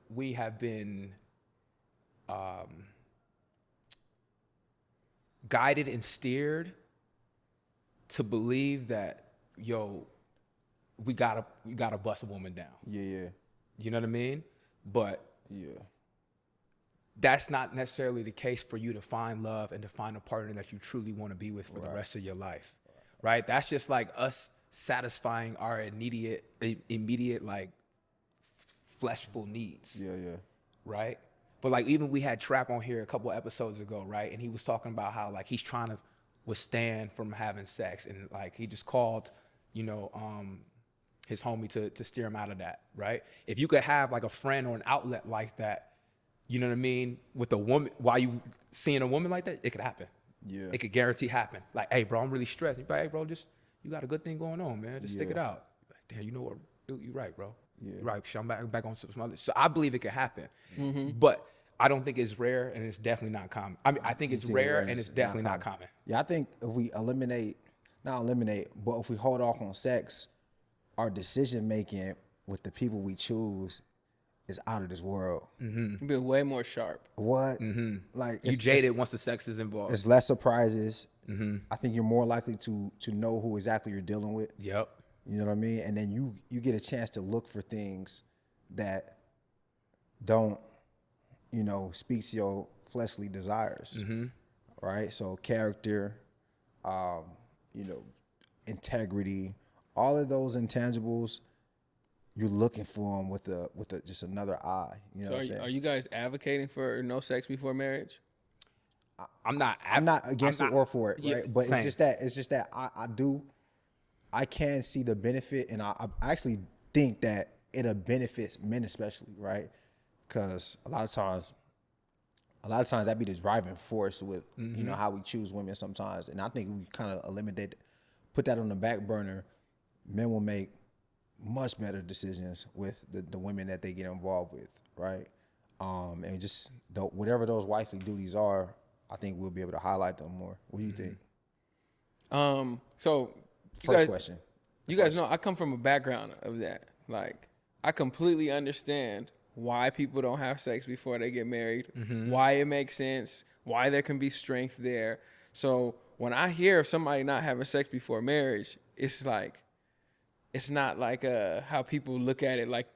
[SPEAKER 4] we have been guided and steered to believe that, yo, we gotta bust a woman down.
[SPEAKER 2] Yeah.
[SPEAKER 4] You know what I mean? But
[SPEAKER 2] Yeah.
[SPEAKER 4] that's not necessarily the case for you to find love and to find a partner that you truly want to be with for the rest of your life, right? That's just like us satisfying our immediate like fleshful needs,
[SPEAKER 2] Yeah.
[SPEAKER 4] right? But like even we had Trap on here a couple episodes ago, right? And he was talking about how like he's trying to withstand from having sex, and like he just called, his homie to steer him out of that, right? If you could have like a friend or an outlet like that, you know what I mean, with a woman, while you seeing a woman like that, it could happen.
[SPEAKER 2] Yeah.
[SPEAKER 4] It could guarantee happen. Like, hey, bro, I'm really stressed. You're like, hey, bro, you got a good thing going on, man. Just stick it out. Like, damn, you know what? You're right, bro.
[SPEAKER 2] Yeah.
[SPEAKER 4] You're right. I'm back on some other. So I believe it could happen. But I don't think it's rare, and it's definitely not common. I mean, I think it's rare, and it's definitely not common.
[SPEAKER 2] Yeah, I think if we not eliminate, but if we hold off on sex, our decision making with the people we choose is out of this world.
[SPEAKER 3] Be way more sharp.
[SPEAKER 2] What? Like
[SPEAKER 4] You jaded once the sex is involved.
[SPEAKER 2] It's less surprises. I think you're more likely to know who exactly you're dealing with.
[SPEAKER 4] Yep.
[SPEAKER 2] You know what I mean? And then you get a chance to look for things that don't, speak to your fleshly desires. Right? So character, integrity, all of those intangibles, you're looking for them with just another eye. You know
[SPEAKER 3] So
[SPEAKER 2] what I'm saying?
[SPEAKER 3] are you guys advocating for no sex before marriage?
[SPEAKER 4] I'm not
[SPEAKER 2] against it or for it,
[SPEAKER 4] Yeah,
[SPEAKER 2] right? But
[SPEAKER 4] same.
[SPEAKER 2] it's just that I can see the benefit, and I actually think that it'll benefit men especially, right? Because a lot of times that be the driving force with how we choose women sometimes, and I think we kind of put that on the back burner. Men will make much better decisions with the women that they get involved with, right? And just whatever those wifely duties are, I think we'll be able to highlight them more. What do you think?
[SPEAKER 3] So
[SPEAKER 2] First question.
[SPEAKER 3] You guys know I come from a background of that. Like, I completely understand why people don't have sex before they get married, why it makes sense, why there can be strength there. So when I hear of somebody not having sex before marriage, it's not like how people look at it like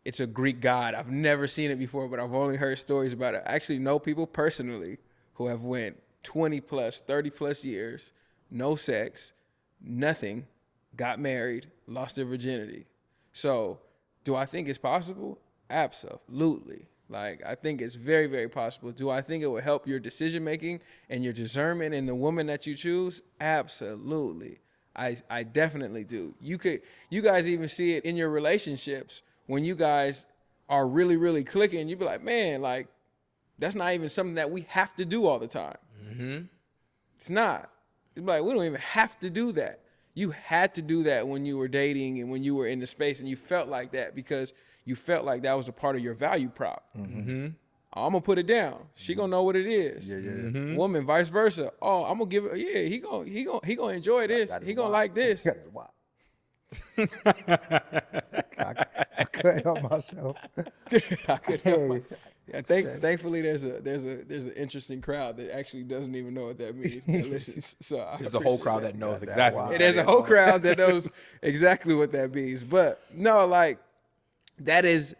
[SPEAKER 3] it's a Greek god. I've never seen it before, but I've only heard stories about it. I actually know people personally who have went 20 plus, 30 plus years, no sex, nothing, got married, lost their virginity. So do I think it's possible? Absolutely. Like, I think it's very, very possible. Do I think it will help your decision making and your discernment in the woman that you choose? Absolutely. I definitely do. You guys even see it in your relationships when you guys are really, really clicking. You be like, man, like, that's not even something that we have to do all the time. It's not. It's like, we don't even have to do that. You had to do that when you were dating and when you were in the space, and you felt like that because you felt like that was a part of your value prop. I'm gonna put it down. She gonna know what it is.
[SPEAKER 2] Yeah.
[SPEAKER 3] Woman, vice versa. Oh, I'm gonna give it. Yeah, he gonna enjoy this. He gonna like this.
[SPEAKER 2] I couldn't help myself.
[SPEAKER 3] I could help yeah, thankfully, there's an interesting crowd that actually doesn't even know what that means. That listens. So
[SPEAKER 4] There's a whole crowd that knows exactly.
[SPEAKER 3] And there's a whole crowd that knows exactly what that means. But no, like that is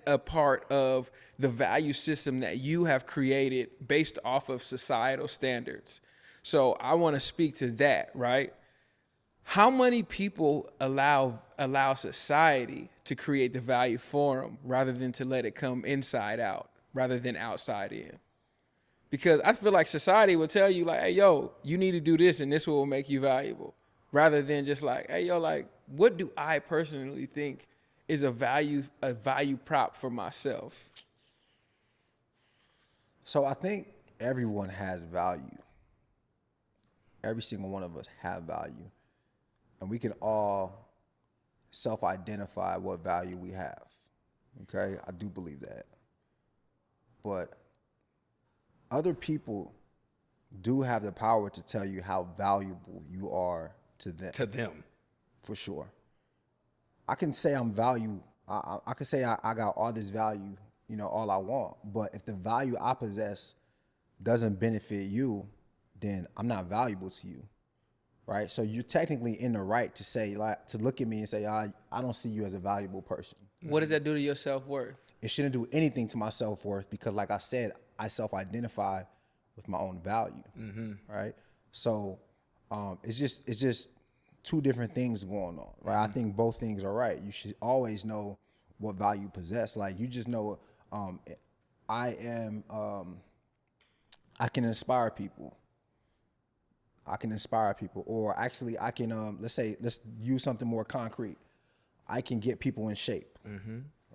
[SPEAKER 3] a part of the value system that you have created based off of societal standards. So I want to speak to that, right? How many people allow society to create the value for them rather than to let it come inside out, rather than outside in? Because I feel like society will tell you like, hey, yo, you need to do this and this will make you valuable, rather than just like, hey, yo, like, what do I personally think is a value prop for myself?
[SPEAKER 2] So I think everyone has value. Every single one of us have value. And we can all self-identify what value we have. Okay? I do believe that. But other people do have the power to tell you how valuable you are to them.
[SPEAKER 4] To them.
[SPEAKER 2] For sure. I can say I'm value. I can say I got all this value, all I want. But if the value I possess doesn't benefit you, then I'm not valuable to you. Right? So you're technically in the right to say, like, to look at me and say, I don't see you as a valuable person.
[SPEAKER 3] What does that do to your self-worth?
[SPEAKER 2] It shouldn't do anything to my self-worth because, like I said, I self-identify with my own value. Right? So it's just two different things going on. Right? I think both things are right. You should always know what value you possess. Like, you just know I can inspire people. Or actually I can, let's use something more concrete. I can get people in shape,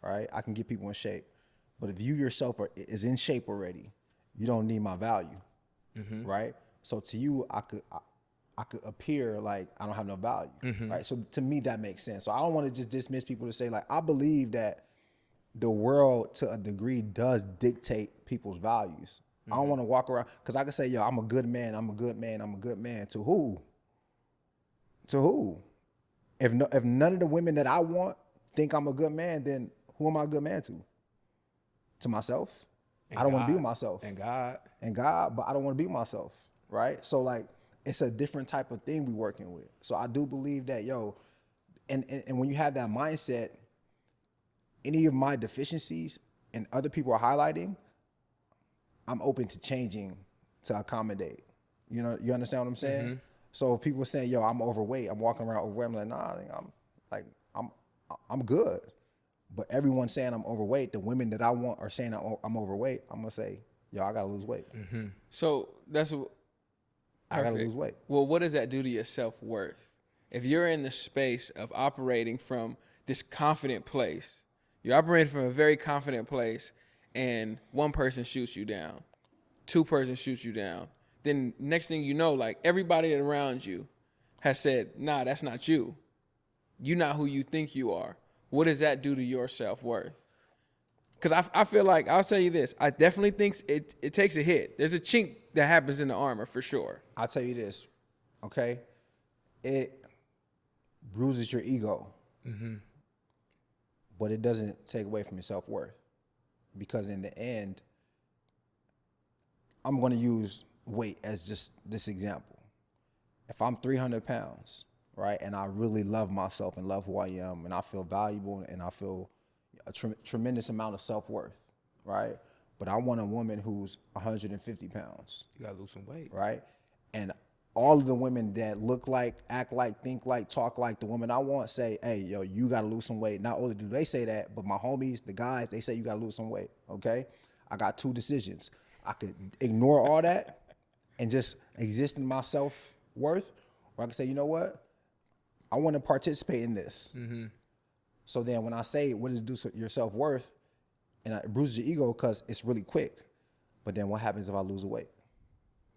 [SPEAKER 2] right? I can get people in shape. But if you yourself is in shape already, you don't need my value, right? So to you, I could appear like I don't have no value, right? So to me, that makes sense. So I don't want to just dismiss people to say, like, I believe that the world to a degree does dictate people's values. I don't want to walk around, because I can say, yo, I'm a good man. To who? If none of the women that I want think I'm a good man, then who am I a good man to? To myself? I don't want to be myself.
[SPEAKER 4] And God,
[SPEAKER 2] but I don't want to be myself, right? So, like, it's a different type of thing we working with. So I do believe that, yo, and when you have that mindset, any of my deficiencies and other people are highlighting, I'm open to changing to accommodate. You understand what I'm saying? So if people are saying, yo, I'm overweight, I'm walking around overweight, I'm like, nah, I'm good. But everyone's saying I'm overweight. The women that I want are saying I'm overweight. I'm gonna say, yo, I gotta lose weight.
[SPEAKER 3] So that's
[SPEAKER 2] I gotta lose weight.
[SPEAKER 3] Well, what does that do to your self-worth? If you're in the space of operating from this confident place, you're operating from a very confident place, and one person shoots you down, two persons shoots you down, then next thing you know, like, everybody around you has said, nah, that's not you. You're not who you think you are. What does that do to your self-worth? Because I feel like, I'll tell you this, I definitely think it takes a hit. There's a chink that happens in the armor for sure.
[SPEAKER 2] I'll tell you this, okay? It bruises your ego, but it doesn't take away from your self-worth. Because in the end, I'm going to use weight as just this example. If I'm 300 pounds, right, and I really love myself and love who I am, and I feel valuable and I feel a tremendous amount of self-worth, right? But I want a woman who's 150 pounds.
[SPEAKER 4] you gotta lose some weight,
[SPEAKER 2] right? And all of the women that look like, act like, think like, talk like the woman I want say, hey, yo, you gotta lose some weight. Not only do they say that, but my homies, the guys, they say you gotta lose some weight, okay? I got two decisions. I could ignore all that and just exist in my self-worth, or I can say, you know what? I wanna participate in this. So then when I say, what does it do to your self-worth? And it bruises your ego because it's really quick. But then what happens if I lose the weight?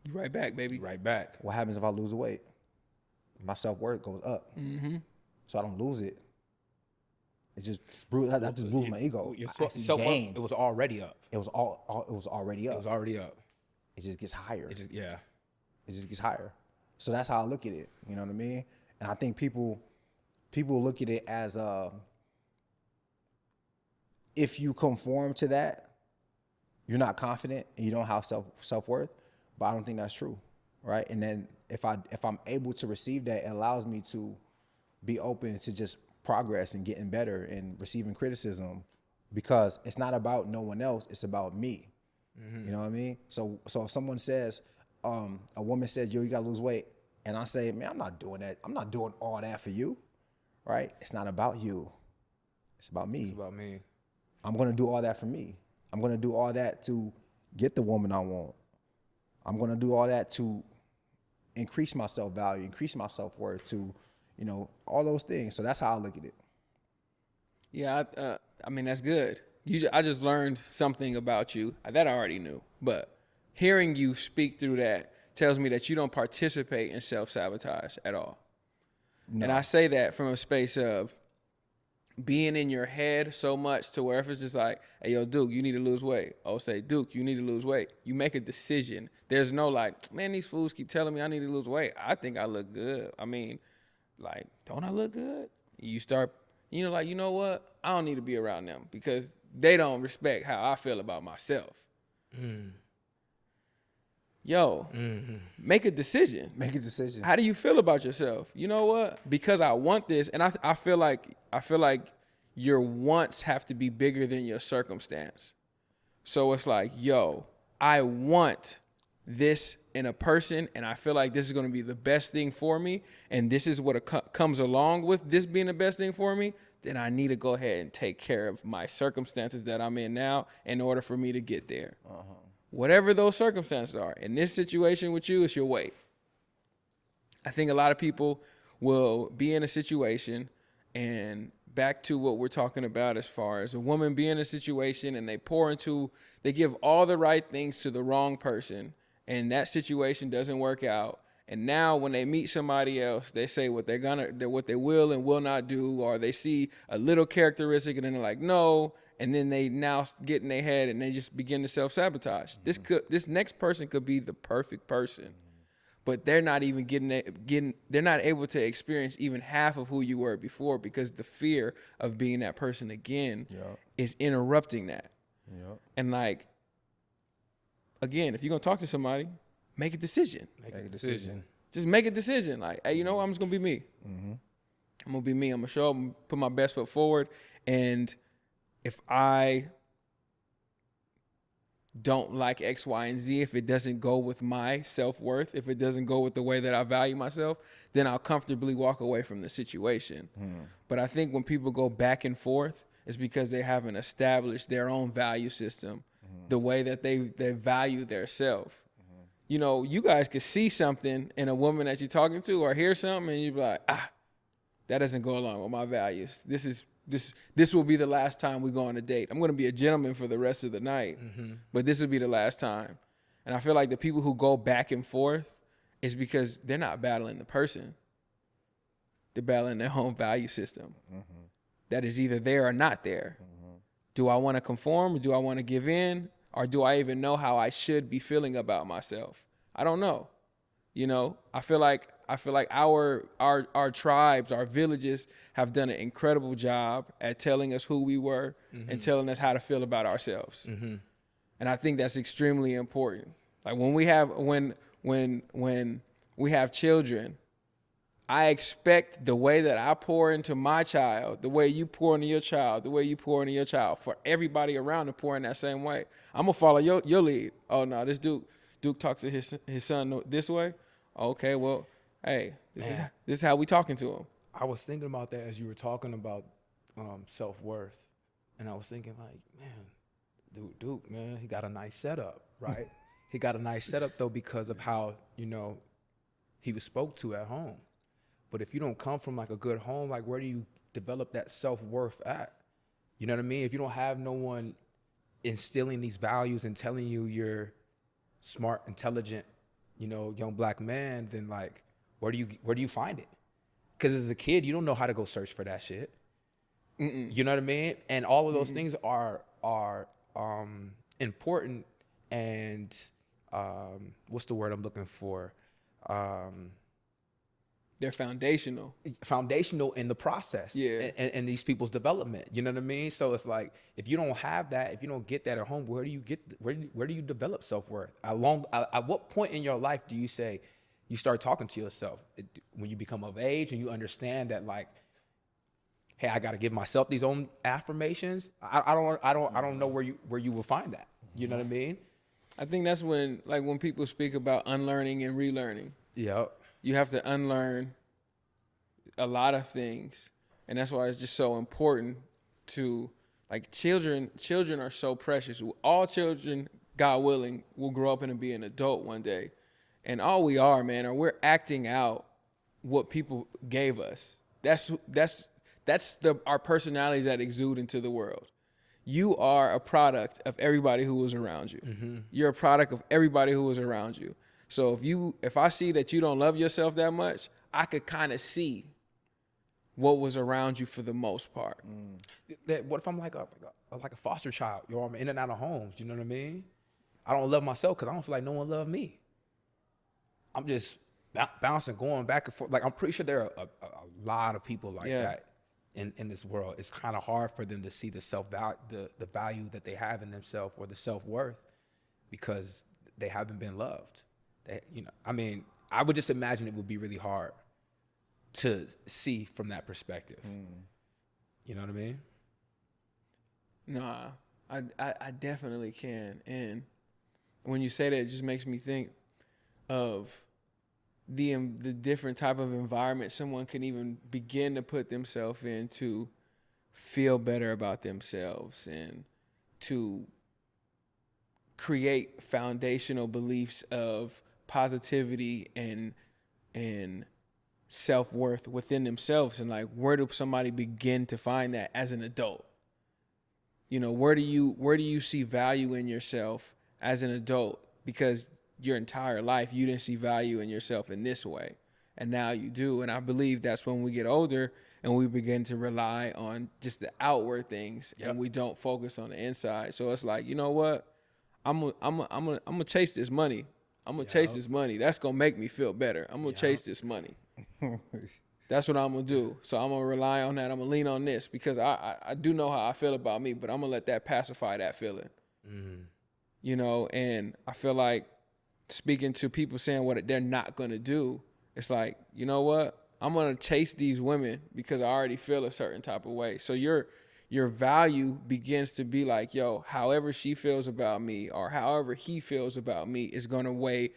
[SPEAKER 3] You right back, baby.
[SPEAKER 4] right back.
[SPEAKER 2] What happens if I lose the weight? My self-worth goes up. So I don't lose it. It just blew, that just blew my ego.
[SPEAKER 4] Your
[SPEAKER 2] I actually
[SPEAKER 4] self-worth,
[SPEAKER 2] gained.
[SPEAKER 4] it was already up.
[SPEAKER 2] It was it was already
[SPEAKER 4] It
[SPEAKER 2] up.
[SPEAKER 4] was already up.
[SPEAKER 2] It just gets higher.
[SPEAKER 4] It just, yeah.
[SPEAKER 2] It just gets higher. So that's how I look at it. You know what I mean? And I think people look at it as if you conform to that, you're not confident and you don't have self-worth. But I don't think that's true, right? And then if I'm able to receive that, it allows me to be open to just progress and getting better and receiving criticism, because it's not about no one else, it's about me. You know what I mean? So if someone says, a woman says, yo, you gotta lose weight, and I say, man, I'm not doing that. I'm not doing all that for you, right? It's not about you. It's about me.
[SPEAKER 4] It's about me.
[SPEAKER 2] I'm gonna do all that for me. I'm gonna do all that to get the woman I want. I'm gonna do all that to increase my self-value, increase my self-worth, to, you know, all those things. So that's how I look at it.
[SPEAKER 3] Yeah, I mean, that's good. I just learned something about you that I already knew, but hearing you speak through that tells me that you don't participate in self-sabotage at all. No. And I say that from a space of being in your head so much to where if it's just like, hey, yo, Duke, you need to lose weight. Oh, say, Duke, you need to lose weight. You make a decision. There's no like, man, these fools keep telling me I need to lose weight. I think I look good. I mean, like, don't I look good? You start, you know, like, you know what? I don't need to be around them because they don't respect how I feel about myself. Yo, make a decision.
[SPEAKER 2] Make a decision.
[SPEAKER 3] How do you feel about yourself? You know what? Because I want this, and I feel like your wants have to be bigger than your circumstance. So it's like, yo, I want this in a person, and I feel like this is going to be the best thing for me, and this is what comes along with this being the best thing for me, then I need to go ahead and take care of my circumstances that I'm in now in order for me to get there. Whatever those circumstances are. In this situation with you, it's your weight. I think a lot of people will be in a situation, and back to what we're talking about as far as a woman being in a situation and they give all the right things to the wrong person, and that situation doesn't work out. And now when they meet somebody else, they say what they will and will not do, or they see a little characteristic and then they're like, no. And then they now get in their head and they just begin to self-sabotage. This next person could be the perfect person, but they're not even they're not able to experience even half of who you were before, because the fear of being that person again is interrupting that. And like, again, if you're gonna talk to somebody, make a decision.
[SPEAKER 4] Make a decision.
[SPEAKER 3] Just make a decision. Like, hey, you know what? I'm just gonna be me. I'm gonna be me. I'm gonna show up and put my best foot forward. And if I don't like X, Y, and Z, if it doesn't go with my self-worth, if it doesn't go with the way that I value myself, then I'll comfortably walk away from the situation. But I think when people go back and forth, it's because they haven't established their own value system, the way that they value their self. You know, you guys could see something in a woman that you're talking to or hear something and you'd be like, that doesn't go along with my values. This will be the last time we go on a date. I'm going to be a gentleman for the rest of the night, but this will be the last time. And I feel like the people who go back and forth is because they're not battling the person. They're battling their own value system. That is either there or not there. Do I want to conform? Or do I want to give in? Or do I even know how I should be feeling about myself? I don't know. You know, I feel like our tribes, our villages have done an incredible job at telling us who we were and telling us how to feel about ourselves. And I think that's extremely important. Like when we have children, I expect the way that I pour into my child, the way you pour into your child, the way you pour into your child, for everybody around to pour in that same way. I'm gonna follow your lead. Oh no, this Duke talks to his son this way. Okay, well, hey, this is how we talking to him.
[SPEAKER 4] I was thinking about that as you were talking about self-worth, and I was thinking like, man, Duke, man, he got a nice setup, right? He got a nice setup though because of how, you know, he was spoke to at home. But if you don't come from like a good home, like where do you develop that self-worth at? You know what I mean? If you don't have no one instilling these values and telling you you're smart, intelligent, you know, young black man, then like, where do you find it? Because as a kid, you don't know how to go search for that shit. You know what I mean? And all of those things are important, and what's the word I'm looking for?
[SPEAKER 3] They're foundational.
[SPEAKER 4] Foundational in the process,
[SPEAKER 3] Yeah.
[SPEAKER 4] and these people's development. You know what I mean? So it's like, if you don't have that, if you don't get that at home, where do you develop self-worth? At what point in your life do you say you start talking to yourself? When you become of age and you understand that, like, hey, I got to give myself these own affirmations. I don't know where you will find that. You know what I mean?
[SPEAKER 3] I think that's when, like, when people speak about unlearning and relearning.
[SPEAKER 4] Yep.
[SPEAKER 3] You have to unlearn a lot of things, and that's why it's just so important to, like, children are so precious. All children, God willing, will grow up and be an adult one day, and all we are, man, are we're acting out what people gave us. That's our personalities that exude into the world. You are a product of everybody who was around you. Mm-hmm. You're a product of everybody who was around you. So if I see that you don't love yourself that much, I could kind of see what was around you for the most part.
[SPEAKER 4] What if I'm like a foster child? You know, I'm in and out of homes. You know what I mean? I don't love myself because I don't feel like no one loved me. I'm just bouncing, going back and forth. Like, I'm pretty sure there are a lot of people like that in this world. It's kind of hard for them to see the value that they have in themselves, or the self-worth, because they haven't been loved. I mean, I would just imagine it would be really hard to see from that perspective. You know what I mean?
[SPEAKER 3] Nah, I definitely can. And when you say that, it just makes me think of the different type of environment someone can even begin to put themselves in to feel better about themselves and to create foundational beliefs of positivity and self-worth within themselves. And, like, where do somebody begin to find that as an adult? You know, where do you see value in yourself as an adult? Because your entire life you didn't see value in yourself in this way, and now you do. And I believe that's when we get older and we begin to rely on just the outward things, and we don't focus on the inside. So it's like, you know what? I'm gonna chase this money. I'm gonna chase this money. That's gonna make me feel better. I'm gonna chase this money. That's what I'm gonna do. So I'm gonna rely on that. I'm gonna lean on this because I do know how I feel about me, but I'm gonna let that pacify that feeling. You know, and I feel like speaking to people saying what they're not gonna do, it's like, you know what? I'm gonna chase these women because I already feel a certain type of way. So your value begins to be like, yo, however she feels about me or however he feels about me is going to weigh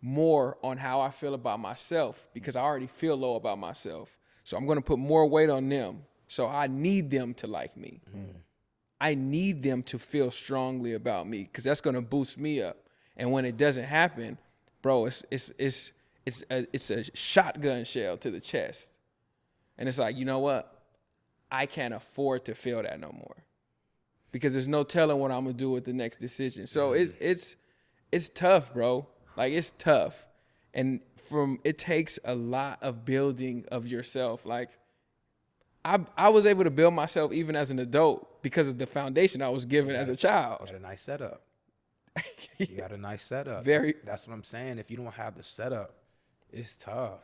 [SPEAKER 3] more on how I feel about myself, because I already feel low about myself. So I'm going to put more weight on them. So I need them to like me. I need them to feel strongly about me, because that's going to boost me up. And when it doesn't happen, bro, it's a shotgun shell to the chest. And it's like, you know what? I can't afford to feel that no more, because there's no telling what I'm gonna do with the next decision. So it's tough, bro. Like, it's tough, and it takes a lot of building of yourself. Like, I was able to build myself even as an adult because of the foundation I was given as a child.
[SPEAKER 4] You got a nice setup. You got a nice setup.
[SPEAKER 3] Very.
[SPEAKER 4] That's what I'm saying. If you don't have the setup, it's tough.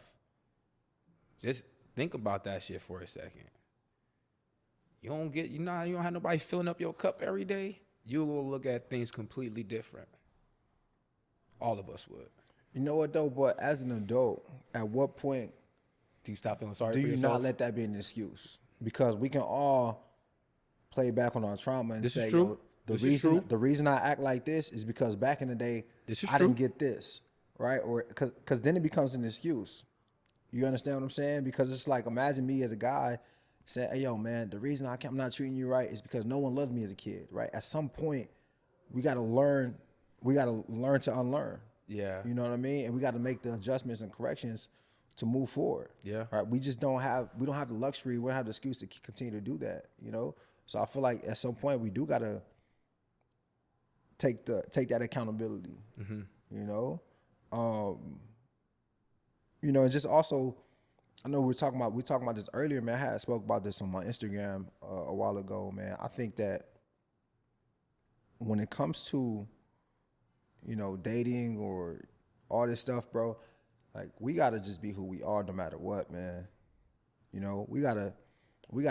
[SPEAKER 4] Just think about that shit for a second. You don't have nobody filling up your cup every day. You will look at things completely different. All of us would.
[SPEAKER 2] You know what though? But as an adult, at what point
[SPEAKER 4] do you stop feeling sorry
[SPEAKER 2] do
[SPEAKER 4] for
[SPEAKER 2] you
[SPEAKER 4] yourself?
[SPEAKER 2] not let that be an excuse? Because we can all play back on our trauma and
[SPEAKER 4] This
[SPEAKER 2] say,
[SPEAKER 4] is true.
[SPEAKER 2] The reason I act like this is because back in the day, I didn't get this, right? Or because then it becomes an excuse. You understand what I'm saying? Because it's like, imagine me as a guy saying, hey, yo, man, the reason I'm not treating you right is because no one loved me as a kid, right? At some point, we got to learn to unlearn.
[SPEAKER 4] Yeah.
[SPEAKER 2] You know what I mean? And we got to make the adjustments and corrections to move forward.
[SPEAKER 4] Yeah.
[SPEAKER 2] Right? We don't have the luxury, we don't have the excuse to continue to do that, you know? So I feel like at some point we do got to take that accountability, you know? You know, and just also I know we were talking about this earlier, man. I had spoke about this on my Instagram a while ago, man. I think that when it comes to, you know, dating or all this stuff, bro, like we gotta just be who we are no matter what, man. You know, we gotta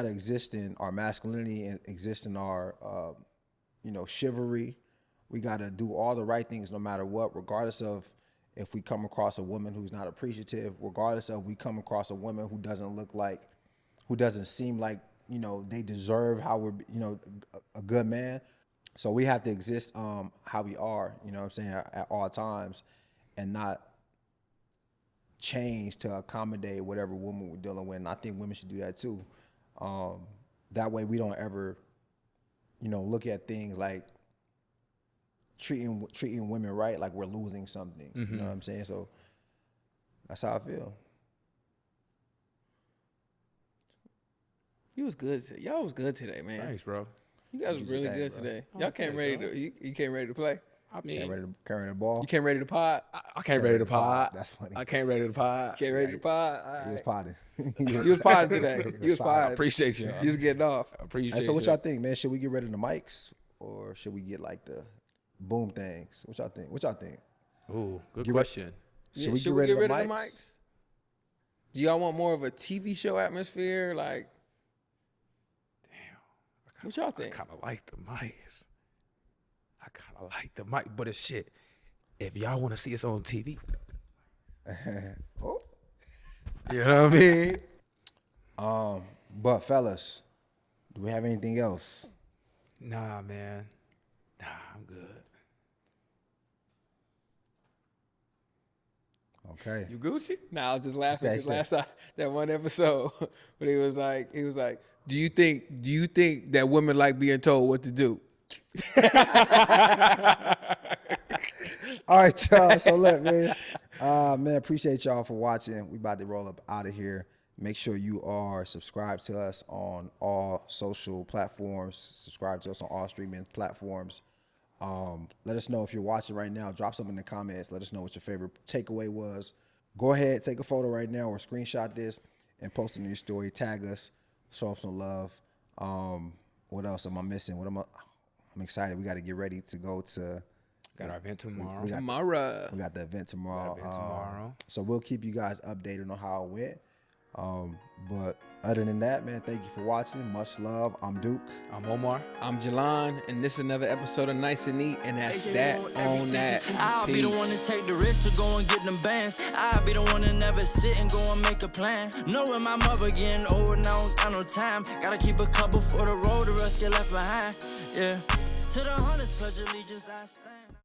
[SPEAKER 2] exist in our masculinity and exist in our you know, chivalry. We gotta do all the right things no matter what, regardless of if we come across a woman who's not appreciative, regardless of we come across a woman who doesn't seem like, you know, they deserve how we're, you know, a good man. So we have to exist how we are, you know what I'm saying, at all times, and not change to accommodate whatever woman we're dealing with. And I think women should do that too. That way we don't ever, you know, look at things like treating women right like we're losing something. You know what I'm saying? So that's how I feel.
[SPEAKER 3] You was good. Y'all was good today, man.
[SPEAKER 4] Thanks, bro.
[SPEAKER 3] You guys was really good today. Y'all came ready to. You came ready to play.
[SPEAKER 4] I mean,
[SPEAKER 2] Carrying the ball.
[SPEAKER 3] You came ready to pod.
[SPEAKER 4] I came ready to pod.
[SPEAKER 2] That's funny.
[SPEAKER 4] I came ready to pod.
[SPEAKER 3] Came ready to pod. All
[SPEAKER 2] He was
[SPEAKER 3] right.
[SPEAKER 2] potting.
[SPEAKER 3] You was podding today. You was
[SPEAKER 4] I
[SPEAKER 3] podding.
[SPEAKER 4] appreciate you.
[SPEAKER 3] You was getting off.
[SPEAKER 4] I appreciate
[SPEAKER 2] Hey, so what
[SPEAKER 4] you.
[SPEAKER 2] y'all think, man? Should we get rid of the mics or should we get like the boom things? What y'all think?
[SPEAKER 4] Ooh, good
[SPEAKER 2] Get
[SPEAKER 4] question.
[SPEAKER 2] Should we get rid of the mics?
[SPEAKER 3] Do y'all want more of a TV show atmosphere? Like, what y'all
[SPEAKER 4] I
[SPEAKER 3] think?
[SPEAKER 4] kind of like the mics. I kind of like the mic, but it's shit. If y'all want to see us on TV,
[SPEAKER 2] Oh.
[SPEAKER 4] you know what I mean?
[SPEAKER 2] But fellas, do we have anything else?
[SPEAKER 4] Nah, man. Nah, I'm good.
[SPEAKER 2] Okay.
[SPEAKER 4] You Gucci?
[SPEAKER 3] Nah, I was just laughing
[SPEAKER 2] Say,
[SPEAKER 3] because
[SPEAKER 2] say.
[SPEAKER 3] last time that one episode, when he was like, do you think that women like being told what to do?
[SPEAKER 2] All right, y'all. So look, man. Man, appreciate y'all for watching. We about to roll up out of here. Make sure you are subscribed to us on all social platforms. Subscribe to us on all streaming platforms. Let us know if you're watching right now. Drop something in the comments. Let us know what your favorite takeaway was. Go ahead, take a photo right now or screenshot this and post it in your story. Tag us. Show up some love. What else am I missing? I'm excited. We got to get ready to go to.
[SPEAKER 4] Got our event tomorrow.
[SPEAKER 2] We got the event tomorrow. So we'll keep you guys updated on how it went. But other than that, man, thank you for watching. Much love. I'm Duke.
[SPEAKER 4] I'm Omar.
[SPEAKER 3] I'm Jalan, and this is another episode of Nice and Neat, and that's that on that.
[SPEAKER 1] I'll be the one to take the risk to go and get them bands. I'll be the one to never sit and go and make a plan. Knowing my mother getting old and I don't got no time. Gotta keep a couple for the road, the rest get left behind. Yeah. To the hunters, pledge allegiance, I stand.